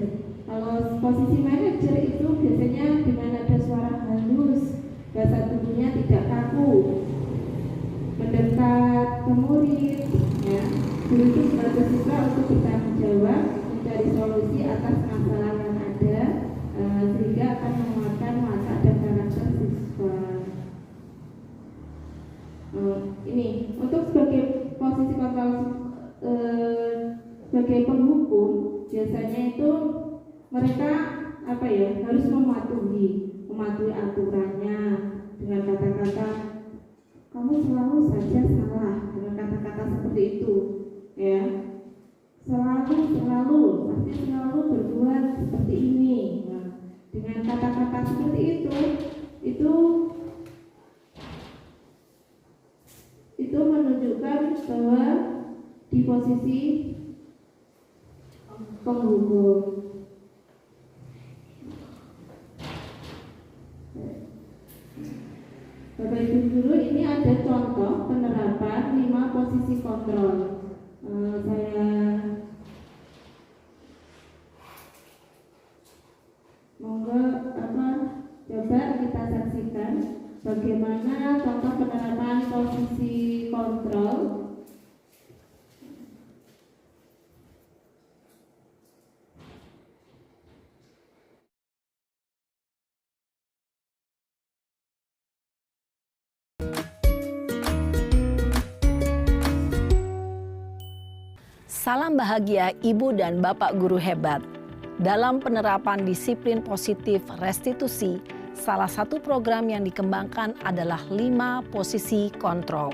Kalau posisi manajer itu biasanya dengan nada suara halus, bahasa tubuhnya tidak kaku, mendekat ke murid. Ya, guru itu sebagai siswa untuk bertanggung jawab mencari solusi atas masalah yang ada, sehingga akan menguatkan watak dan karakter siswa. Ini untuk sebagai posisi kontrol sebagai penghukum, biasanya itu mereka harus mematuhi aturannya dengan kata-kata kamu selalu saja salah, dengan kata-kata seperti itu, ya, selalu pasti selalu berbuat seperti ini. Nah, dengan kata-kata seperti itu menunjukkan bahwa di posisi penghukum. Ibu Guru, ini ada contoh penerapan 5 posisi kontrol. Saya monggo coba kita saksikan bagaimana contoh penerapan posisi kontrol. Salam bahagia Ibu dan Bapak guru hebat. Dalam penerapan disiplin positif restitusi, salah satu program yang dikembangkan adalah 5 posisi kontrol.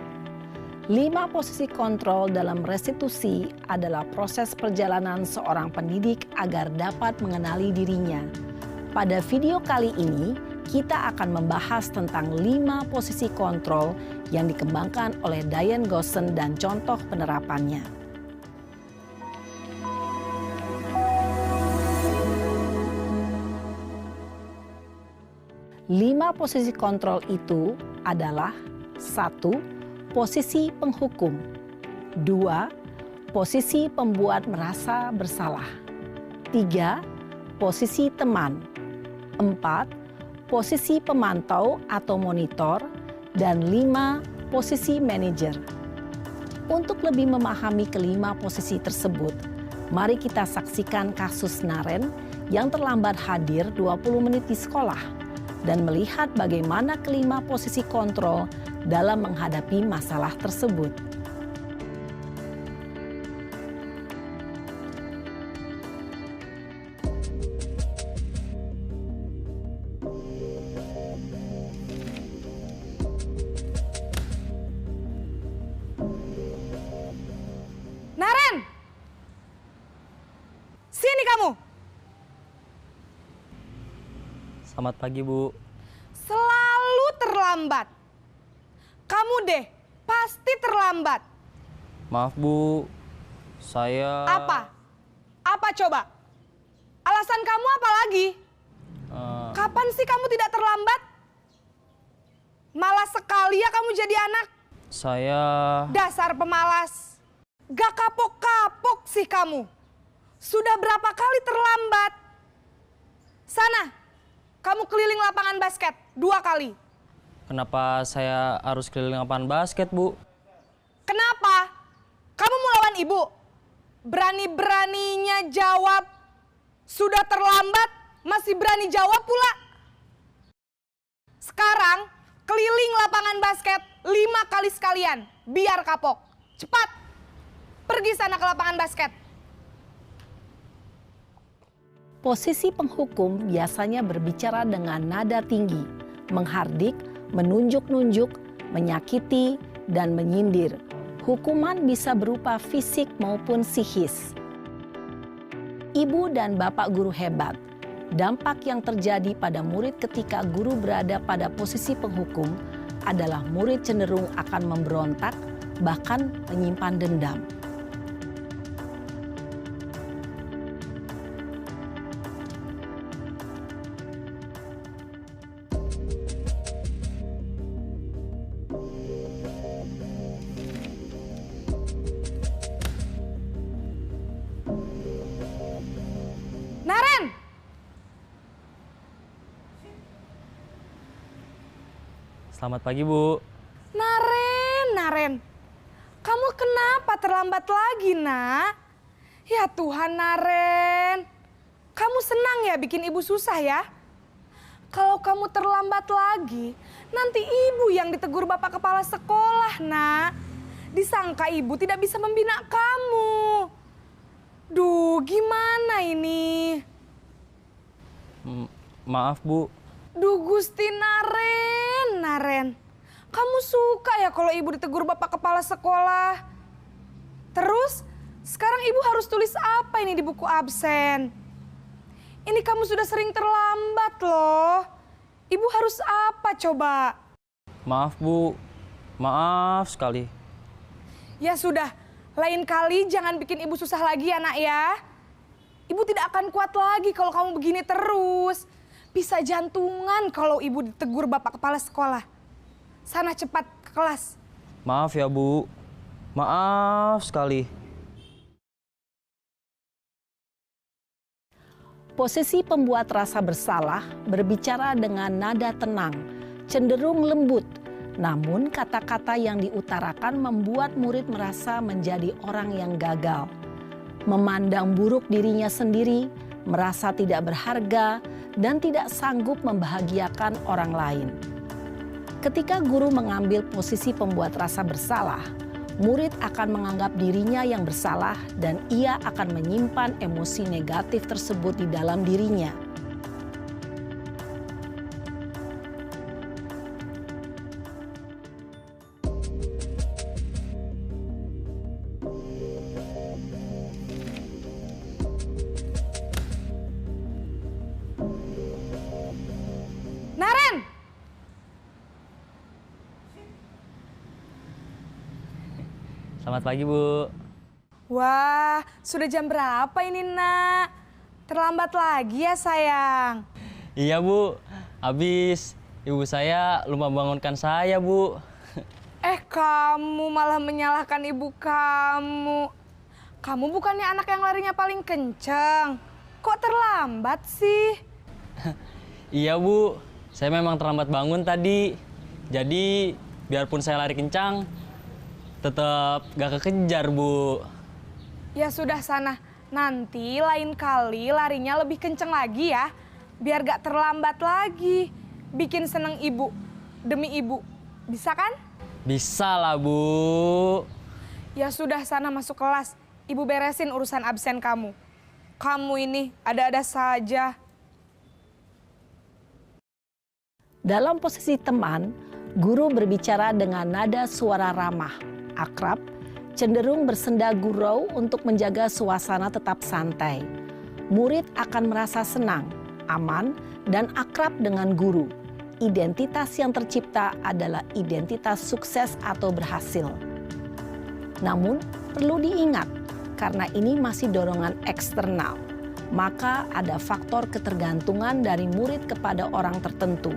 5 posisi kontrol dalam restitusi adalah proses perjalanan seorang pendidik agar dapat mengenali dirinya. Pada video kali ini, kita akan membahas tentang 5 posisi kontrol yang dikembangkan oleh Diane Goossen dan contoh penerapannya. 5 posisi kontrol itu adalah 1. Posisi penghukum. 2. Posisi pembuat merasa bersalah. 3. Posisi teman. 4. Posisi pemantau atau monitor. Dan 5. Posisi manajer. Untuk lebih memahami kelima posisi tersebut, mari kita saksikan kasus Naren yang terlambat hadir 20 menit di sekolah dan melihat bagaimana kelima posisi kontrol dalam menghadapi masalah tersebut. Naren! Sini kamu! Selamat pagi, Bu. Selalu terlambat. Kamu deh, pasti terlambat. Maaf, Bu. Saya... Apa? Apa coba? Alasan kamu apa lagi? Kapan sih kamu tidak terlambat? Malas sekali ya kamu jadi anak. Saya... Dasar pemalas. Gak kapok-kapok sih kamu. Sudah berapa kali terlambat? Sana. Kamu keliling lapangan basket 2 kali. Kenapa saya harus keliling lapangan basket, Bu? Kenapa? Kamu mau lawan ibu? Berani-beraninya jawab. Sudah terlambat, masih berani jawab pula. Sekarang, keliling lapangan basket 5 kali sekalian. Biar kapok. Cepat. Pergi sana ke lapangan basket. Posisi penghukum biasanya berbicara dengan nada tinggi, menghardik, menunjuk-nunjuk, menyakiti, dan menyindir. Hukuman bisa berupa fisik maupun psikis. Ibu dan Bapak guru hebat, dampak yang terjadi pada murid ketika guru berada pada posisi penghukum adalah murid cenderung akan memberontak, bahkan menyimpan dendam. Naren! Selamat pagi, Bu. Naren. Kamu kenapa terlambat lagi, Nak? Ya Tuhan, Naren. Kamu senang ya bikin ibu susah ya? Kalau kamu terlambat lagi, nanti ibu yang ditegur Bapak Kepala Sekolah, Nak. Disangka ibu tidak bisa membina kamu. Duh, gimana ini? Maaf, Bu. Duh, Gusti Naren. Kamu suka ya kalau ibu ditegur Bapak Kepala Sekolah? Terus, sekarang ibu harus tulis apa ini di buku absen? Ini kamu sudah sering terlambat loh. Ibu harus apa coba? Maaf, Bu. Maaf sekali. Ya sudah, lain kali jangan bikin ibu susah lagi ya, Nak ya. Ibu tidak akan kuat lagi kalau kamu begini terus. Bisa jantungan kalau ibu ditegur Bapak Kepala Sekolah. Sana cepat ke kelas. Maaf ya, Bu. Maaf sekali. Posisi pembuat rasa bersalah berbicara dengan nada tenang, cenderung lembut. Namun kata-kata yang diutarakan membuat murid merasa menjadi orang yang gagal. Memandang buruk dirinya sendiri, merasa tidak berharga, dan tidak sanggup membahagiakan orang lain. Ketika guru mengambil posisi pembuat rasa bersalah, murid akan menganggap dirinya yang bersalah dan ia akan menyimpan emosi negatif tersebut di dalam dirinya. Naren! Selamat pagi, Bu. Wah, sudah jam berapa ini, Nak? Terlambat lagi ya, sayang. Iya, Bu. Habis ibu saya lupa bangunkan saya, Bu. Kamu malah menyalahkan ibu kamu. Kamu bukannya anak yang larinya paling kenceng. Kok terlambat sih? Iya, Bu. Saya memang terlambat bangun tadi. Jadi, biarpun saya lari kencang, tetap gak kekejar, Bu. Ya sudah sana, nanti lain kali larinya lebih kenceng lagi ya. Biar gak terlambat lagi. Bikin seneng ibu, demi ibu. Bisa kan? Bisa lah, Bu. Ya sudah sana masuk kelas. Ibu beresin urusan absen kamu. Kamu ini ada-ada saja. Dalam posisi teman, guru berbicara dengan nada suara ramah, akrab, cenderung bersenda gurau untuk menjaga suasana tetap santai. Murid akan merasa senang, aman, dan akrab dengan guru. Identitas yang tercipta adalah identitas sukses atau berhasil. Namun, perlu diingat, karena ini masih dorongan eksternal, maka ada faktor ketergantungan dari murid kepada orang tertentu.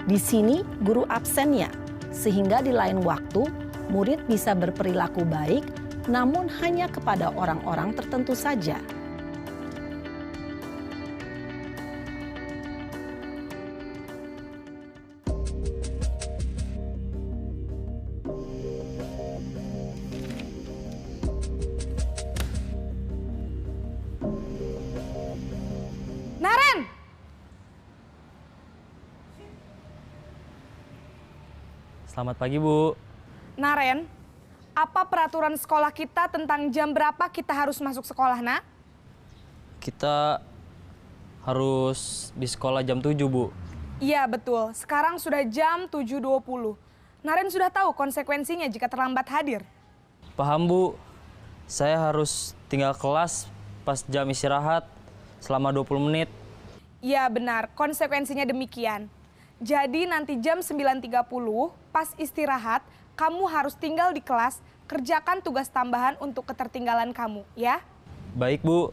Di sini, guru absennya, sehingga di lain waktu, murid bisa berperilaku baik, namun hanya kepada orang-orang tertentu saja. Naren! Selamat pagi, Bu. Naren, apa peraturan sekolah kita tentang jam berapa kita harus masuk sekolah, Nak? Kita harus di sekolah jam 7, Bu. Iya, betul. Sekarang sudah jam 7.20. Naren sudah tahu konsekuensinya jika terlambat hadir. Paham, Bu. Saya harus tinggal kelas pas jam istirahat selama 20 menit. Iya, benar. Konsekuensinya demikian. Jadi nanti jam 9.30 pas istirahat, kamu harus tinggal di kelas, kerjakan tugas tambahan untuk ketertinggalan kamu, ya? Baik, Bu.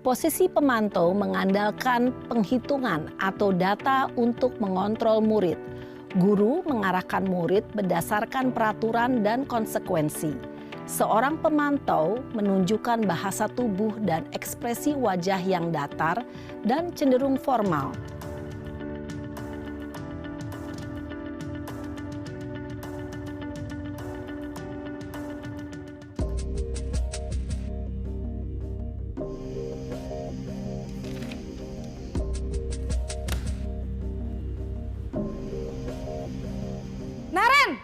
Posisi pemantau mengandalkan penghitungan atau data untuk mengontrol murid. Guru mengarahkan murid berdasarkan peraturan dan konsekuensi. Seorang pemantau menunjukkan bahasa tubuh dan ekspresi wajah yang datar dan cenderung formal. Naren!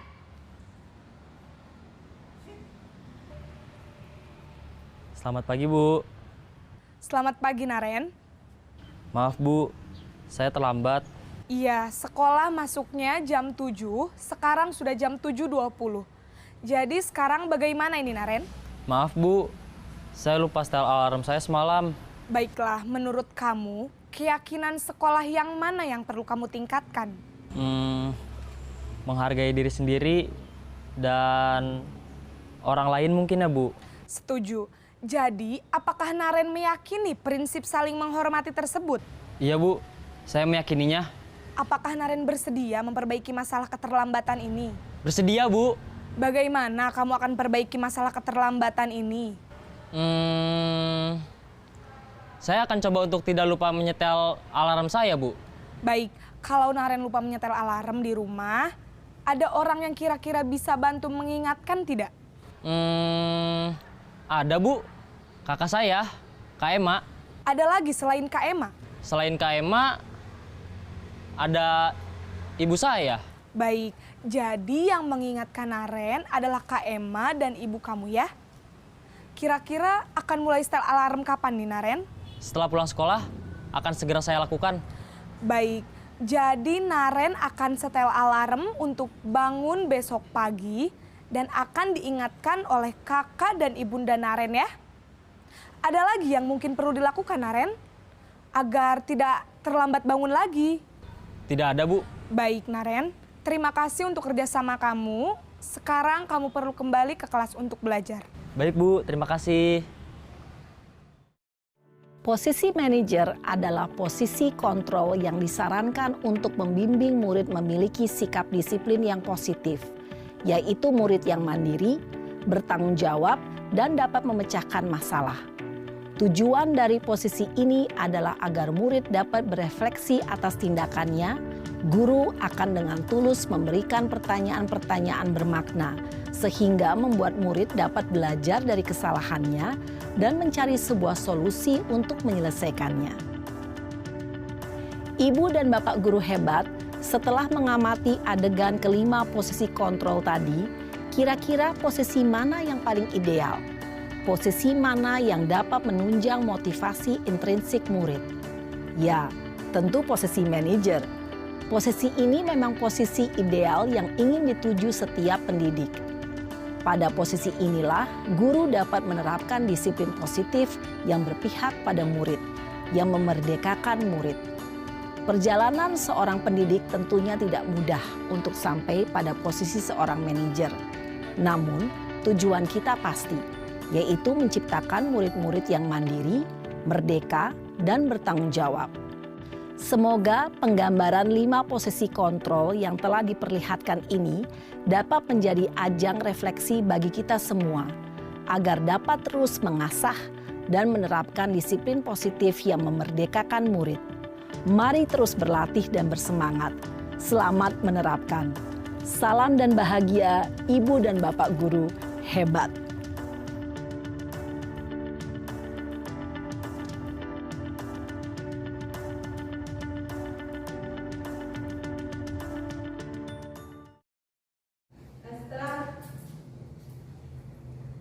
Selamat pagi, Bu. Selamat pagi, Naren. Maaf, Bu. Saya terlambat. Iya, sekolah masuknya jam 7, sekarang sudah jam 7.20. Jadi sekarang bagaimana ini, Naren? Maaf, Bu. Saya lupa setel alarm saya semalam. Baiklah, menurut kamu, keyakinan sekolah yang mana yang perlu kamu tingkatkan? Menghargai diri sendiri dan orang lain mungkin ya, Bu. Setuju. Jadi, apakah Naren meyakini prinsip saling menghormati tersebut? Iya, Bu. Saya meyakininya. Apakah Naren bersedia memperbaiki masalah keterlambatan ini? Bersedia, Bu. Bagaimana kamu akan perbaiki masalah keterlambatan ini? Saya akan coba untuk tidak lupa menyetel alarm saya, Bu. Baik, kalau Naren lupa menyetel alarm di rumah, ada orang yang kira-kira bisa bantu mengingatkan tidak? Ada, Bu. Kakak saya, Kak Ema. Ada lagi selain Kak Ema? Selain Kak Ema, ada ibu saya. Baik, jadi yang mengingatkan Naren adalah Kak Ema dan ibu kamu ya? Kira-kira akan mulai setel alarm kapan nih Naren? Setelah pulang sekolah, akan segera saya lakukan. Baik, jadi Naren akan setel alarm untuk bangun besok pagi dan akan diingatkan oleh kakak dan ibunda Naren ya. Ada lagi yang mungkin perlu dilakukan Naren agar tidak terlambat bangun lagi? Tidak ada, Bu. Baik Naren, terima kasih untuk kerjasama kamu. Sekarang kamu perlu kembali ke kelas untuk belajar. Baik, Bu. Terima kasih. Posisi manajer adalah posisi kontrol yang disarankan untuk membimbing murid memiliki sikap disiplin yang positif, yaitu murid yang mandiri, bertanggung jawab, dan dapat memecahkan masalah. Tujuan dari posisi ini adalah agar murid dapat berefleksi atas tindakannya. Guru akan dengan tulus memberikan pertanyaan-pertanyaan bermakna, sehingga membuat murid dapat belajar dari kesalahannya dan mencari sebuah solusi untuk menyelesaikannya. Ibu dan Bapak guru hebat, setelah mengamati adegan kelima posisi kontrol tadi, kira-kira posisi mana yang paling ideal? Posisi mana yang dapat menunjang motivasi intrinsik murid? Ya, tentu posisi manajer. Posisi ini memang posisi ideal yang ingin dituju setiap pendidik. Pada posisi inilah, guru dapat menerapkan disiplin positif yang berpihak pada murid, yang memerdekakan murid. Perjalanan seorang pendidik tentunya tidak mudah untuk sampai pada posisi seorang manajer. Namun, tujuan kita pasti, yaitu menciptakan murid-murid yang mandiri, merdeka, dan bertanggung jawab. Semoga penggambaran 5 posisi kontrol yang telah diperlihatkan ini dapat menjadi ajang refleksi bagi kita semua, agar dapat terus mengasah dan menerapkan disiplin positif yang memerdekakan murid. Mari terus berlatih dan bersemangat. Selamat menerapkan. Salam dan bahagia, Ibu dan Bapak guru hebat.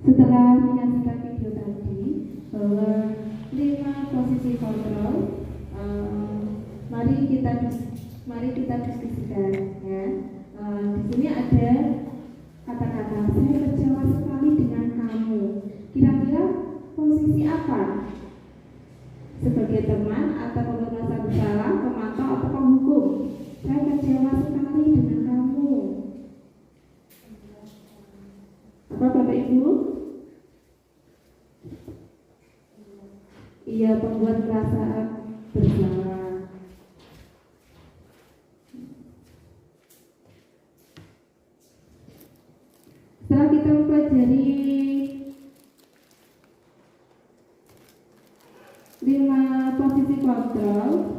Setelah menyaksikan video tadi bahwa 5 posisi kontrol, mari kita diskusikan ya. Di sini ada kata-kata saya kecewa sekali dengan kamu. Kira-kira posisi apa? Sebagai teman atau pembuat merasa bersalah, pemantau atau penghukum? Saya kecewa sekali dengan kamu. Apa Bapak Ibu? Ia pembuat merasa bersalah. Setelah kita mempelajari 5 posisi kontrol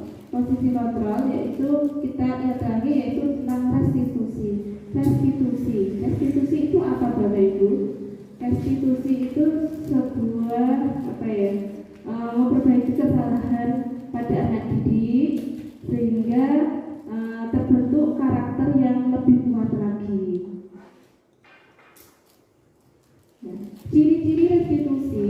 yaitu kita lihat lagi yaitu tentang restitusi. Restitusi itu apa Bapak Ibu? Restitusi itu sebuah memperbaiki kesalahan pada anak didik sehingga terbentuk karakter yang lebih kuat lagi. Ciri-ciri restitusi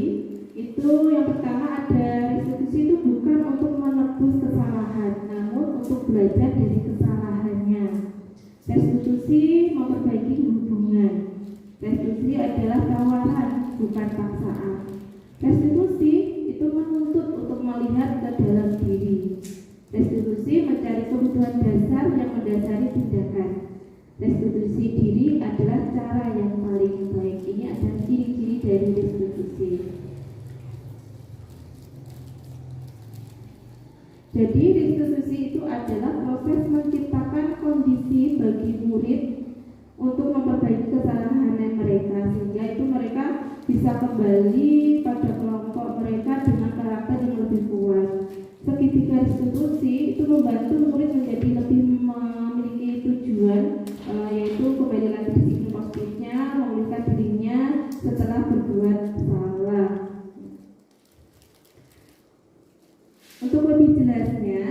itu yang pertama ada restitusi itu bukan untuk menebus kesalahan, namun untuk belajar dari kesalahannya. Restitusi memperbaiki hubungan. Restitusi adalah tawaran, bukan paksaan. Restitusi itu menuntut untuk melihat ke dalam diri. Restitusi mencari kebutuhan dasar yang mendasari tindakan. Restitusi diri adalah cara yang paling baik. Ini adalah ciri-ciri dari restitusi. Jadi restitusi itu adalah proses menciptakan kondisi bagi murid untuk memperbaiki kesalahan mereka, sehingga itu mereka bisa kembali pada kelompok mereka dengan karakter yang lebih kuat. Segitiga restitusi itu membantu murid menjadi lebih memiliki tujuan, yaitu kembali lagi di sini positifnya, memulihkan dirinya setelah berbuat salah. Untuk lebih jelasnya,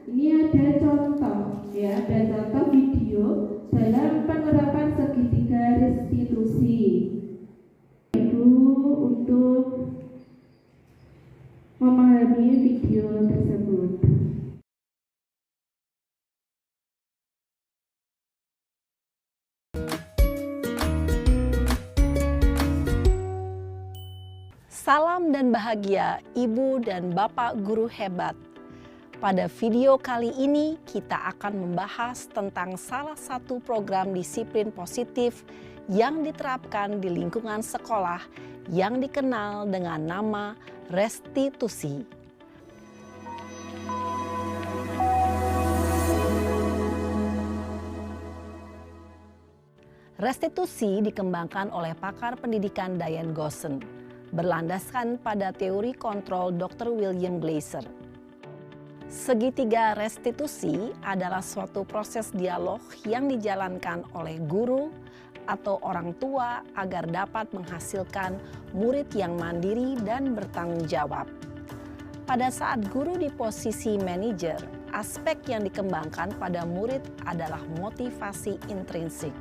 ini ada contoh ya, ada contoh video dalam penerapan segitiga restitusi. Itu untuk memahami video tersebut. Salam dan bahagia Ibu dan Bapak guru hebat. Pada video kali ini kita akan membahas tentang salah satu program disiplin positif yang diterapkan di lingkungan sekolah yang dikenal dengan nama restitusi. Restitusi dikembangkan oleh pakar pendidikan Diane Gosson, berlandaskan pada teori kontrol Dr. William Glasser. Segitiga restitusi adalah suatu proses dialog yang dijalankan oleh guru atau orang tua agar dapat menghasilkan murid yang mandiri dan bertanggung jawab. Pada saat guru di posisi manajer, aspek yang dikembangkan pada murid adalah motivasi intrinsik,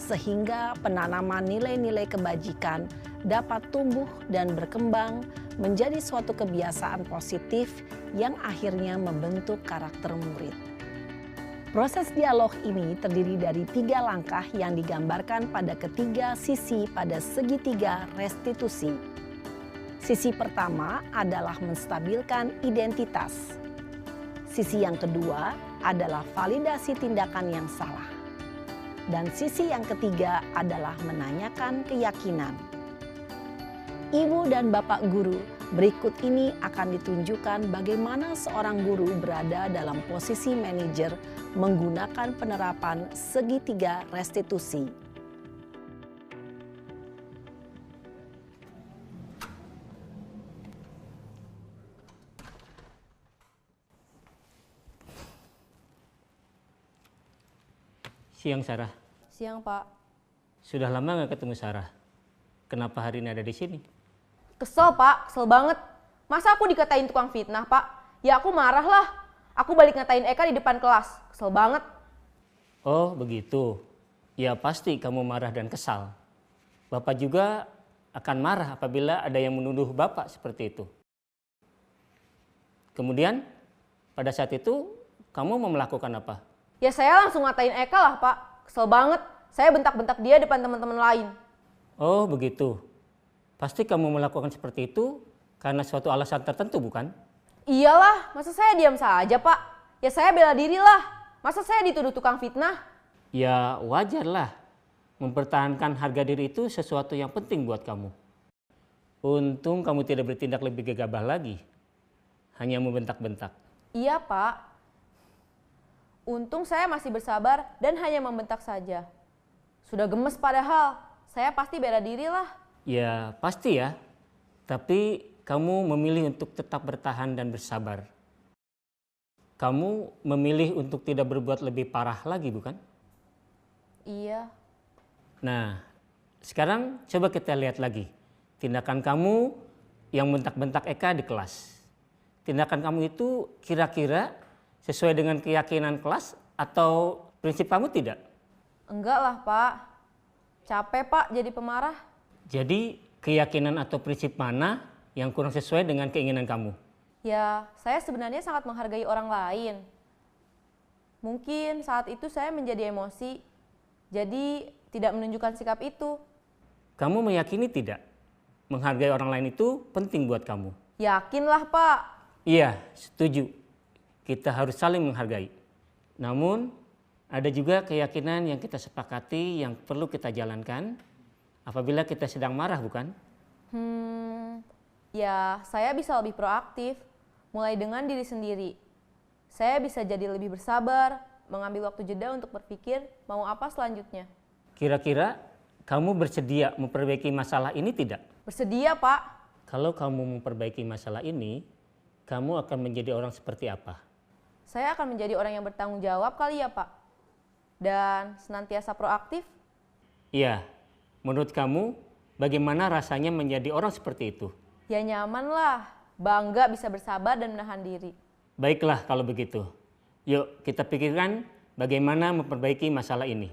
sehingga penanaman nilai-nilai kebajikan dapat tumbuh dan berkembang menjadi suatu kebiasaan positif yang akhirnya membentuk karakter murid. Proses dialog ini terdiri dari 3 langkah yang digambarkan pada ketiga sisi pada segitiga restitusi. Sisi pertama adalah menstabilkan identitas. Sisi yang kedua adalah validasi tindakan yang salah. Dan sisi yang ketiga adalah menanyakan keyakinan. Ibu dan Bapak guru, berikut ini akan ditunjukkan bagaimana seorang guru berada dalam posisi manajer menggunakan penerapan segitiga restitusi. Siang, Sarah. Siang, Pak. Sudah lama nggak ketemu Sarah. Kenapa hari ini ada di sini? Kesel, Pak. Kesel banget. Masa aku dikatain tukang fitnah, Pak? Ya aku marah lah. Aku balik ngatain Eka di depan kelas. Kesel banget. Oh, begitu. Ya pasti kamu marah dan kesal. Bapak juga akan marah apabila ada yang menuduh Bapak seperti itu. Kemudian, pada saat itu kamu mau melakukan apa? Ya saya langsung ngatain Eka lah, Pak. Kesel banget. Saya bentak-bentak dia depan teman-teman lain. Oh, begitu. Pasti kamu melakukan seperti itu karena suatu alasan tertentu, bukan? Iyalah, masa saya diam saja, Pak? Ya saya bela diri lah. Masa saya dituduh tukang fitnah? Ya wajarlah. Mempertahankan harga diri itu sesuatu yang penting buat kamu. Untung kamu tidak bertindak lebih gegabah lagi. Hanya membentak-bentak. Iya, Pak. Untung saya masih bersabar dan hanya membentak saja. Sudah gemes padahal. Saya pasti bela diri lah. Ya pasti ya. Tapi kamu memilih untuk tetap bertahan dan bersabar. Kamu memilih untuk tidak berbuat lebih parah lagi, bukan? Iya. Nah, sekarang coba kita lihat lagi. Tindakan kamu yang bentak-bentak Eka di kelas. Tindakan kamu itu kira-kira sesuai dengan keyakinan kelas atau prinsip kamu tidak? Enggak lah, Pak. Capek, Pak, jadi pemarah. Jadi keyakinan atau prinsip mana yang kurang sesuai dengan keinginan kamu? Ya, saya sebenarnya sangat menghargai orang lain. Mungkin saat itu saya menjadi emosi, jadi tidak menunjukkan sikap itu. Kamu meyakini tidak? Menghargai orang lain itu penting buat kamu. Yakinlah, Pak. Iya, setuju. Kita harus saling menghargai. Namun, ada juga keyakinan yang kita sepakati yang perlu kita jalankan apabila kita sedang marah, bukan? Ya saya bisa lebih proaktif, mulai dengan diri sendiri. Saya bisa jadi lebih bersabar, mengambil waktu jeda untuk berpikir mau apa selanjutnya. Kira-kira kamu bersedia memperbaiki masalah ini tidak? Bersedia, Pak. Kalau kamu memperbaiki masalah ini, kamu akan menjadi orang seperti apa? Saya akan menjadi orang yang bertanggung jawab kali ya, Pak. Dan senantiasa proaktif. Iya, menurut kamu bagaimana rasanya menjadi orang seperti itu? Ya nyaman lah, bangga bisa bersabar dan menahan diri. Baiklah kalau begitu. Yuk kita pikirkan bagaimana memperbaiki masalah ini.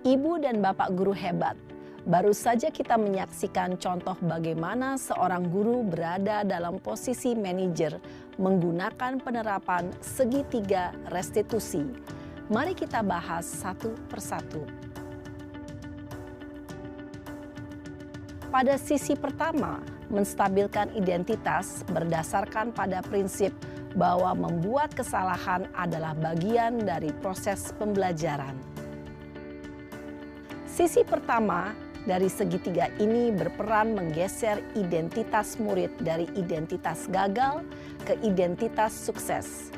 Ibu dan Bapak guru hebat, baru saja kita menyaksikan contoh bagaimana seorang guru berada dalam posisi manajer menggunakan penerapan segitiga restitusi. Mari kita bahas satu persatu. Pada sisi pertama, menstabilkan identitas berdasarkan pada prinsip bahwa membuat kesalahan adalah bagian dari proses pembelajaran. Sisi pertama dari segitiga ini berperan menggeser identitas murid dari identitas gagal ke identitas sukses.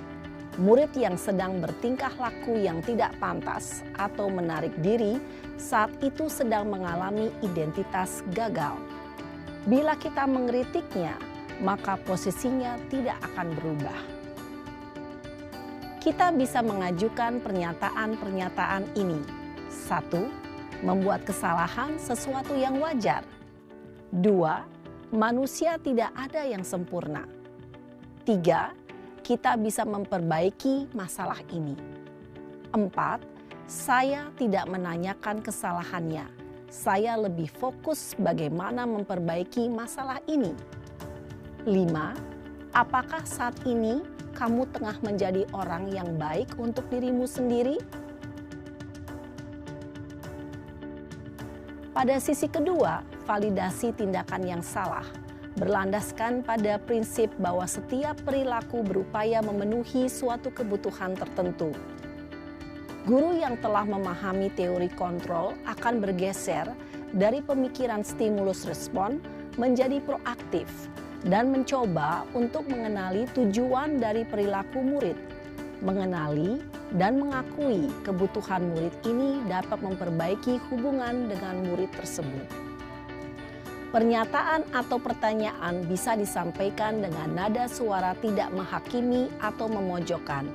Murid yang sedang bertingkah laku yang tidak pantas atau menarik diri saat itu sedang mengalami identitas gagal. Bila kita mengkritiknya, maka posisinya tidak akan berubah. Kita bisa mengajukan pernyataan-pernyataan ini. 1. Membuat kesalahan sesuatu yang wajar. 2. Manusia tidak ada yang sempurna. 3. Kita bisa memperbaiki masalah ini. 4. Saya tidak menanyakan kesalahannya. Saya lebih fokus bagaimana memperbaiki masalah ini. 5. Apakah saat ini kamu tengah menjadi orang yang baik untuk dirimu sendiri? Pada sisi kedua, validasi tindakan yang salah berlandaskan pada prinsip bahwa setiap perilaku berupaya memenuhi suatu kebutuhan tertentu. Guru yang telah memahami teori kontrol akan bergeser dari pemikiran stimulus respon menjadi proaktif dan mencoba untuk mengenali tujuan dari perilaku murid. Mengenali dan mengakui kebutuhan murid ini dapat memperbaiki hubungan dengan murid tersebut. Pernyataan atau pertanyaan bisa disampaikan dengan nada suara tidak menghakimi atau memojokkan,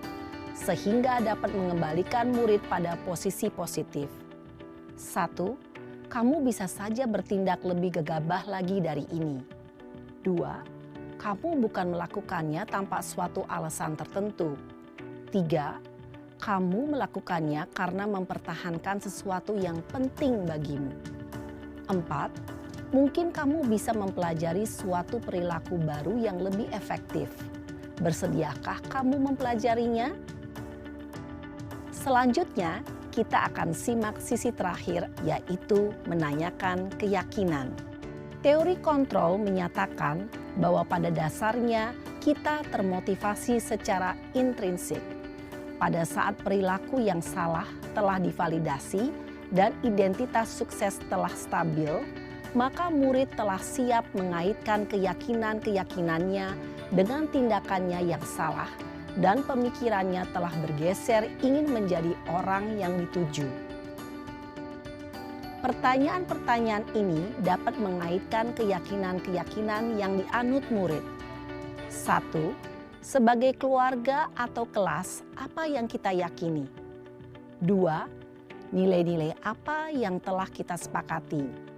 sehingga dapat mengembalikan murid pada posisi positif. 1. Kamu bisa saja bertindak lebih gegabah lagi dari ini. 2. Kamu bukan melakukannya tanpa suatu alasan tertentu. 3. Kamu melakukannya karena mempertahankan sesuatu yang penting bagimu. 4. Mungkin kamu bisa mempelajari suatu perilaku baru yang lebih efektif. Bersediakah kamu mempelajarinya? Selanjutnya, kita akan simak sisi terakhir, yaitu menanyakan keyakinan. Teori kontrol menyatakan bahwa pada dasarnya kita termotivasi secara intrinsik. Pada saat perilaku yang salah telah divalidasi dan identitas sukses telah stabil, maka murid telah siap mengaitkan keyakinan-keyakinannya dengan tindakannya yang salah dan pemikirannya telah bergeser ingin menjadi orang yang dituju. Pertanyaan-pertanyaan ini dapat mengaitkan keyakinan-keyakinan yang dianut murid. 1. Sebagai keluarga atau kelas, apa yang kita yakini? 2. Nilai-nilai apa yang telah kita sepakati?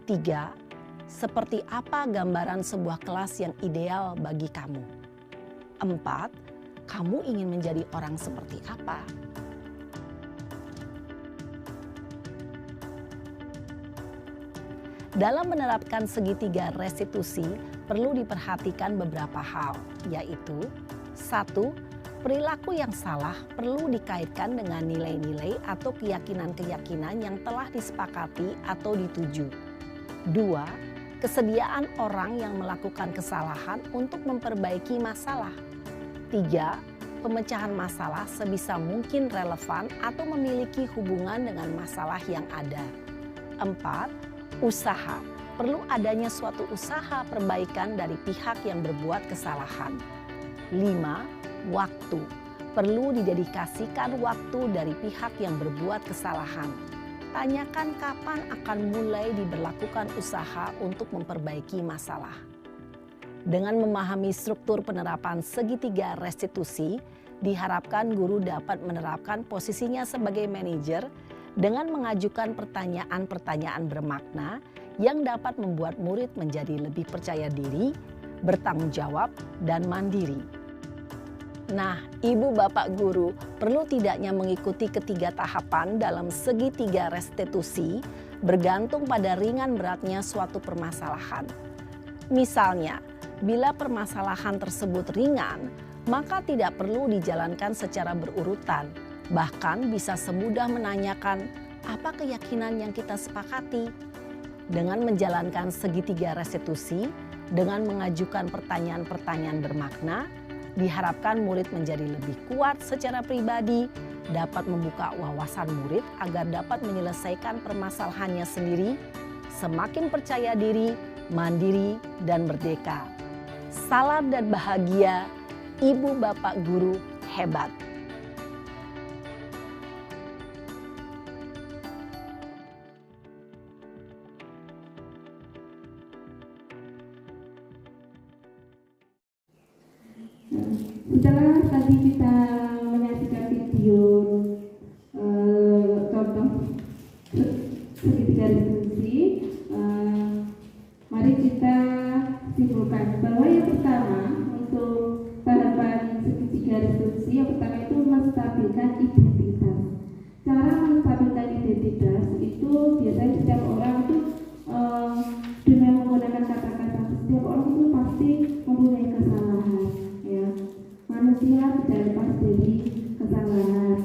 3. Seperti apa gambaran sebuah kelas yang ideal bagi kamu? 4. Kamu ingin menjadi orang seperti apa? Dalam menerapkan segitiga restitusi, perlu diperhatikan beberapa hal, yaitu 1. Perilaku yang salah perlu dikaitkan dengan nilai-nilai atau keyakinan-keyakinan yang telah disepakati atau dituju. 2. Kesediaan orang yang melakukan kesalahan untuk memperbaiki masalah. 3. Pemecahan masalah sebisa mungkin relevan atau memiliki hubungan dengan masalah yang ada. 4. Usaha. Perlu adanya suatu usaha perbaikan dari pihak yang berbuat kesalahan. 5. Waktu. Perlu didedikasikan waktu dari pihak yang berbuat kesalahan. Tanyakan kapan akan mulai diberlakukan usaha untuk memperbaiki masalah. Dengan memahami struktur penerapan segitiga restitusi, diharapkan guru dapat menerapkan posisinya sebagai manajer dengan mengajukan pertanyaan-pertanyaan bermakna yang dapat membuat murid menjadi lebih percaya diri, bertanggung jawab, dan mandiri. Nah, Ibu Bapak Guru perlu tidaknya mengikuti ketiga tahapan dalam segitiga restitusi bergantung pada ringan beratnya suatu permasalahan. Misalnya, bila permasalahan tersebut ringan, maka tidak perlu dijalankan secara berurutan. Bahkan bisa semudah menanyakan apa keyakinan yang kita sepakati. Dengan menjalankan segitiga restitusi, dengan mengajukan pertanyaan-pertanyaan bermakna, diharapkan murid menjadi lebih kuat secara pribadi, dapat membuka wawasan murid agar dapat menyelesaikan permasalahannya sendiri, semakin percaya diri, mandiri, dan merdeka. Salam dan bahagia, Ibu Bapak Guru hebat. Setelah tadi kita menyaksikan video contoh segitiga restitusi, mari kita simpulkan bahwa yang pertama untuk tahapan segitiga restitusi, yang pertama itu menstabilkan identitas. Cara menstabilkan identitas itu biasanya setiap orang itu dengan menggunakan kata-kata, setiap orang itu pasti mempunyai kesalahan. Ya, manusia tidak lepas dari kesalahan.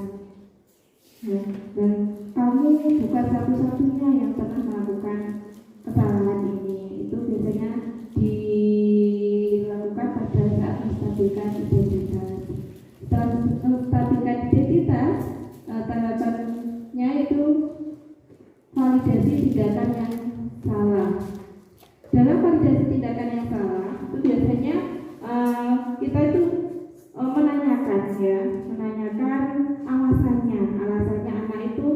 Ya, dan kamu bukan satu-satunya yang pernah melakukan kesalahan ini. Itu biasanya dilakukan pada saat menstabilkan identitas. Setelah menstabilkan identitas, tahapannya itu validasi tindakan yang salah. Dalam validasi tindakan yang salah, itu biasanya kita itu menanyakan alasannya anak itu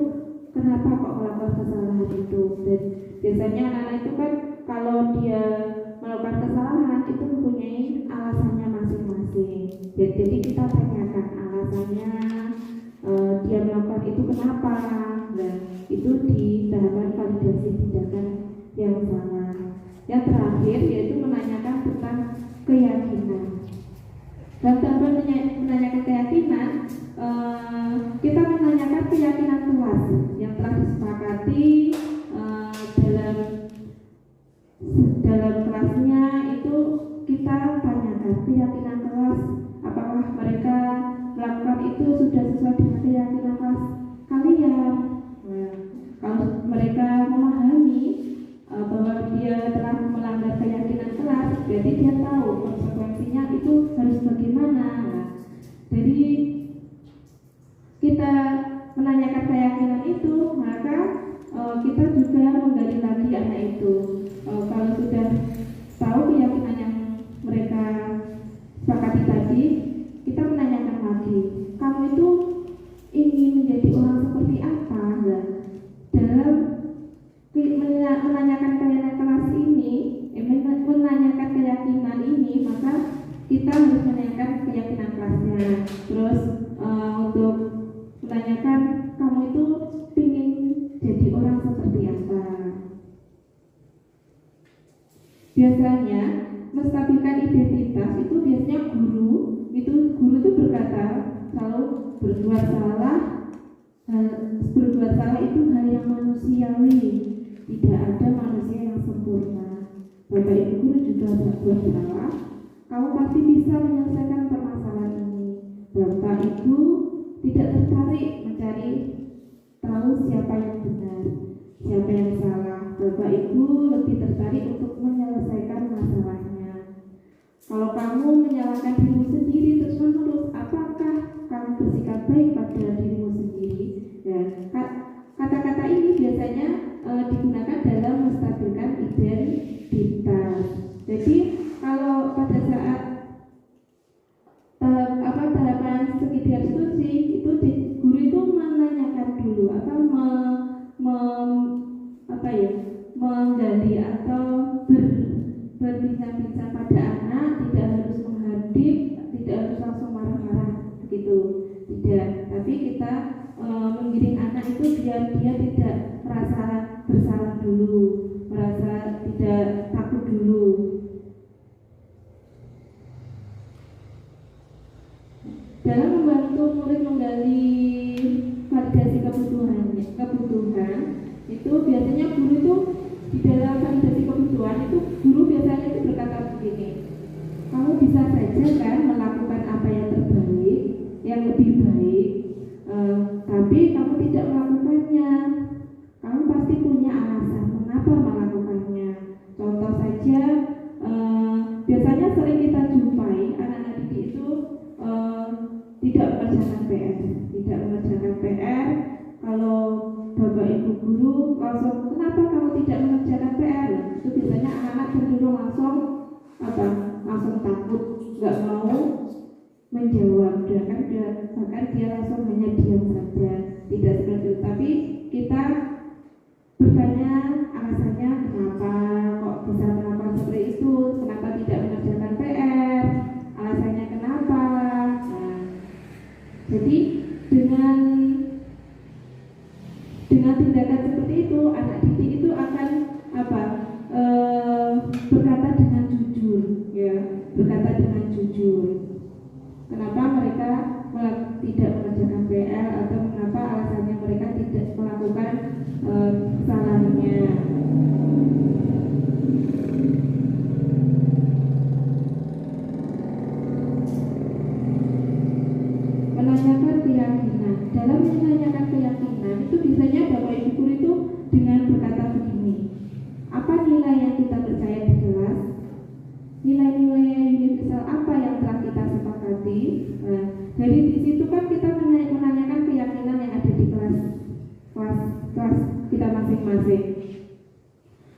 kenapa kok melakukan kesalahan itu. Dan biasanya anak itu kan kalau dia melakukan kesalahan itu mempunyai alasannya masing-masing. Jadi kita tanyakan alasannya dia melakukan itu kenapa. Nah, itu di tahapan validasi tindakan yang salah. Yang terakhir yaitu menanyakan tentang keyakinan. Dan tanpa menanyakan keyakinan, kita menanyakan keyakinan kelas yang telah disepakati dalam kelasnya. Itu kita tanyakan keyakinan kelas, apakah mereka melakukan itu sudah sesuai dengan keyakinan kelas kalian. Nah, kalau mereka memahami bahwa dia telah melanggar keyakinan kelas, jadi dia tahu konsekuensinya itu harus bagaimana. Jadi kita menanyakan keyakinan itu, maka kita juga menggali lagi anak itu. Kalau sudah tahu keyakinan yang mereka sepakati tadi, kita menanyakan lagi, kamu itu ingin menjadi orang seperti apa? Nah, dalam menanyakan keyakinan kelas ini, menanyakan keyakinan ini, maka kita harus menanyakan keyakinan kelasnya. Terus untuk menanyakan kamu itu ingin jadi orang seperti apa. Biasanya menstabilkan identitas itu biasanya guru itu berkata kalau berbuat salah itu hal yang manusiawi. Tidak ada manusia yang sempurna. Bapak Ibu guru juga berbuat salah, kamu pasti bisa menyelesaikan permasalahan ini. Bapak Ibu tidak tertarik mencari tahu siapa yang benar, siapa yang salah. Bapak Ibu lebih tertarik untuk menyelesaikan masalahnya. Kalau kamu menyalahkan dirimu sendiri terus menerus, apakah kamu bersikap baik pada dirimu sendiri? Dan kata-kata ini biasanya digunakan dalam yang bijak pada anak, tidak harus menghadik, tidak harus langsung marah-marah begitu, tidak. Tapi kita menggiring anak itu biar dia tidak merasa bersalah dulu, merasa tidak takut dulu. Dalam membantu murid menggali validasi kebutuhan itu biasanya guru itu di dalam validasi kebutuhan itu guru biasanya itu berkata begini, kamu bisa saja kan melakukan apa yang terbaik, yang lebih baik, tapi kamu tidak melakukannya. Kamu pasti punya alasan mengapa melakukannya. Contoh saja, biasanya sering kita jumpai anak-anak didik itu tidak mengerjakan PR. Kalau bapak ibu guru langsung, kenapa kamu tidak mengerjakan PR? Itu biasanya anak-anak cenderung langsung takut, nggak mau menjawab, bahkan dia langsung hanya diam saja, tidak seperti itu. Tapi kita bertanya alasannya, kenapa kok bisa melakukan seperti itu, kenapa tidak mengerjakan PR, alasannya kenapa. Nah, jadi dengan tindakan seperti itu, anak didik itu akan berkata dengan jujur, ya, berkata dengan jujur. Kenapa mereka tidak mengerjakan PR atau kenapa alasannya mereka tidak melakukan kesalahannya. Menanyakan keyakinan. Dalam menanyakan keyakinan itu biasanya bapak ibu guru itu dengan berkata begini, apa nilai yang kita percaya di kelas? Nilai-nilai universal apa yang telah kita sepakati? Nah, dari di situ kan kita menanyakan keyakinan yang ada di kelas kita masing-masing.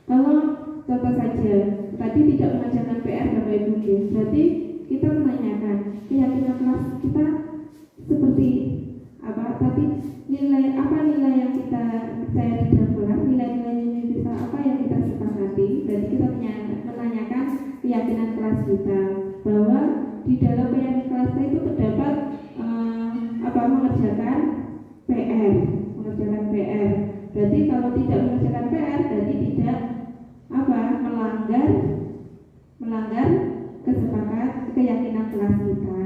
Kalau contoh saja tadi tidak mengerjakan PR Bapak Ibu, berarti kita menanyakan keyakinan kelas kita seperti apa? Tapi nilai yang kita percaya di dalam kelas, nilai-nilai universal apa yang kita sepakati? Berarti kita menanyakan keyakinan kelas kita bahwa di dalam keyakinan kelas kita itu terdapat mengerjakan PR. Berarti kalau tidak mengerjakan PR berarti tidak melanggar keyakinan kelas kita.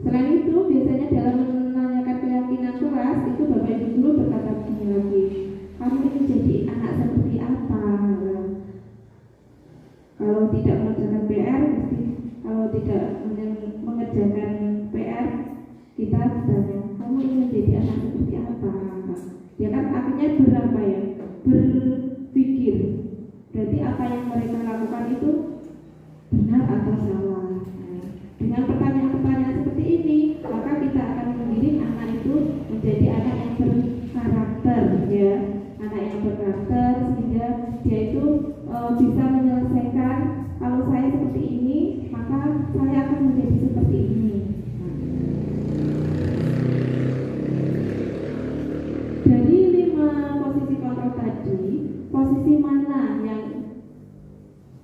Selain itu biasanya dalam menanyakan keyakinan kelas itu bapak ibu guru berkata begini lagi, kamu ini jadi anak seperti apa? Kalau tidak mengerjakan PR, kalau tidak mengerjakan PR, kita bertanya, kamu ingin menjadi anak seperti apa? Ya kan artinya berpikir. Berarti apa yang mereka lakukan itu benar atau salah. Nah, dengan pertanyaan-pertanyaan seperti ini, maka kita akan mendidik anak itu menjadi anak yang berkarakter, ya, anak yang berkarakter sehingga dia itu bisa menyelesaikan, kalau saya seperti ini maka saya akan menjadi seperti ini. Dari 5 posisi kontrol tadi, posisi mana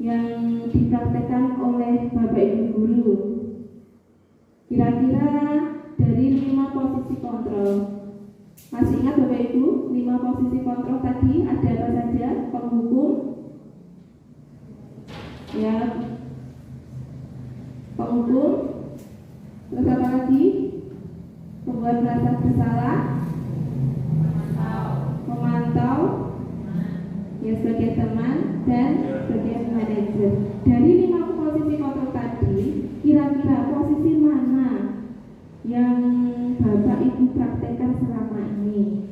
yang dipraktekkan oleh Bapak Ibu guru? Kira-kira dari 5 posisi kontrol, masih ingat Bapak Ibu 5 posisi kontrol tadi ada apa saja? Penghukum, ya, penghukum, terus apa lagi? Pembuat merasa bersalah, memantau, ya, sebagai teman dan sebagai manajer. Dari 5 posisi kontrol tadi, kira-kira posisi mana yang Bapak Ibu praktekkan selama ini?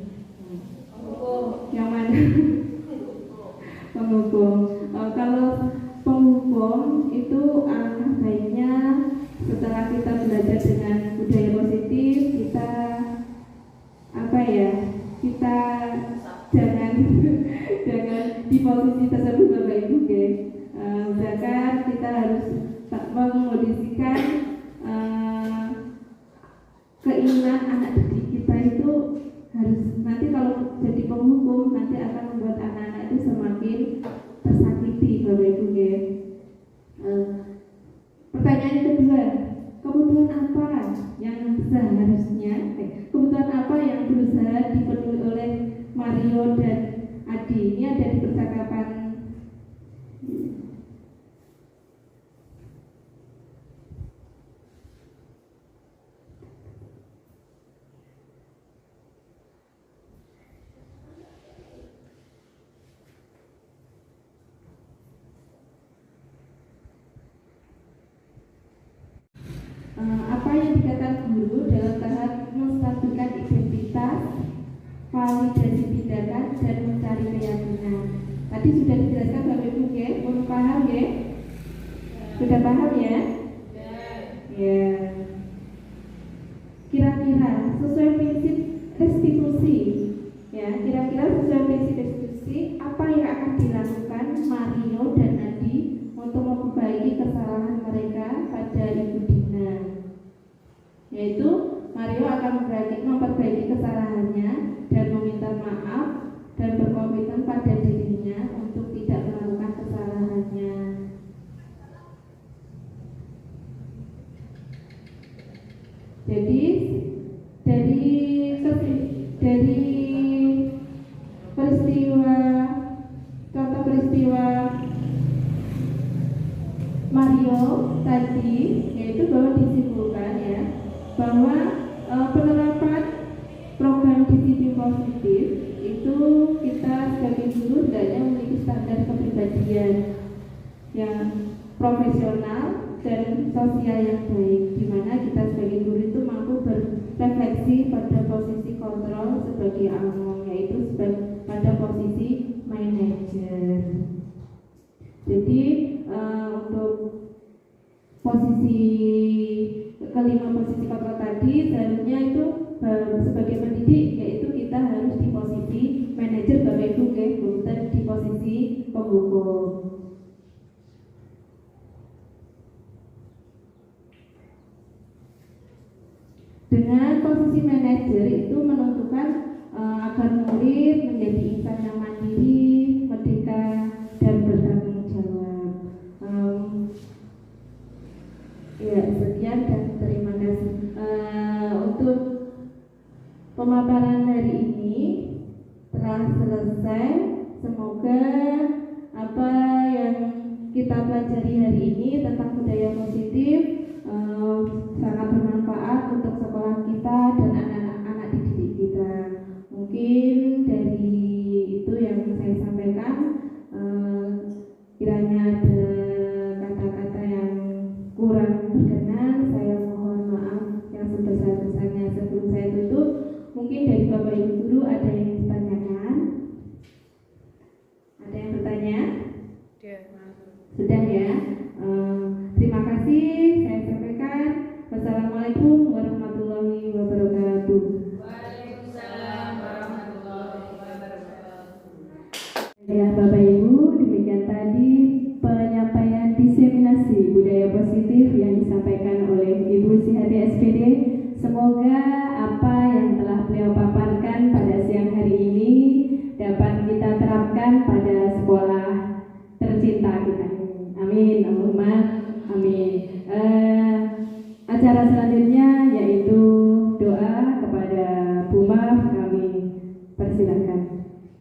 Yang mana? Penghukum. Kalau penghukum itu alangkah baiknya setelah kita belajar dengan budaya positif, kita kita jangan di posisi tersebut Bapak Ibu, misalkan jadi penghukum nanti akan membuat anak-anak itu semakin tersakiti, Bapak Ibu ya. Pertanyaan kedua, kebutuhan apa yang seharusnya, kebutuhan apa yang berusaha dipenuhi oleh Mario dan Adi? Ini ada di percakapan. Apa yang dikatakan guru dalam tahap menstabilkan identitas, validasi tindakan, dan mencari keyakinan. Tadi sudah dijelaskan Bapak Ibu ya, belum paham ya? Sudah paham ya? Ya. Kira-kira sesuai prinsip restitusi, ya, kira-kira sesuai prinsip restitusi apa yang akan dilakukan Mario dan Adi untuk memperbaiki kesalahan mereka pada Ibu Dina? Yaitu Mario akan memperbaiki kesalahannya dan meminta maaf dan berkomitmen pada dirinya untuk tidak melakukan kesalahannya. Jadi dari contoh peristiwa Mario tadi, yaitu bahwa disimpulkan ya bahwa penerapan program disiplin positif itu kita sebagai guru hendaknya memiliki standar kepribadian yang profesional dan sosial yang baik, di mana kita sebagai guru itu mampu berrefleksi pada posisi kontrol sebagai among, yaitu pada posisi manajer. Jadi untuk posisi kelima, posisi kontrol tadi seharusnya itu sebagai pendidik, yaitu kita harus di posisi manajer Bapak Ibu, bukan di posisi penghukum. Dengan posisi manajer itu menentukan agar murid menjadi insan yang mandiri, merdeka, dan bertanggung jawab. Ya, sekian dan terima kasih. Untuk pemaparan hari ini telah selesai. Semoga apa yang kita pelajari hari ini tentang budaya positif sangat bermanfaat untuk sekolah kita dan anak-anak dididik kita. Mungkin dari itu yang saya sampaikan, kiranya ada kata-kata yang kurang berkenan, saya mohon maaf yang sebesar-besarnya. Sebelum saya tutup, mungkin dari Bapak Ibu guru ada yang ditanyakan? Ada yang bertanya? Sudah ya. Terima kasih, saya sampaikan. Wassalamualaikum warahmatullahi wabarakatuh. Waalaikumsalam warahmatullahi wabarakatuh. Ya Bapak Ibu, demikian tadi penyampaian diseminasi budaya positif yang disampaikan oleh Ibu Sihati SPD. Semoga apa yang telah beliau paparkan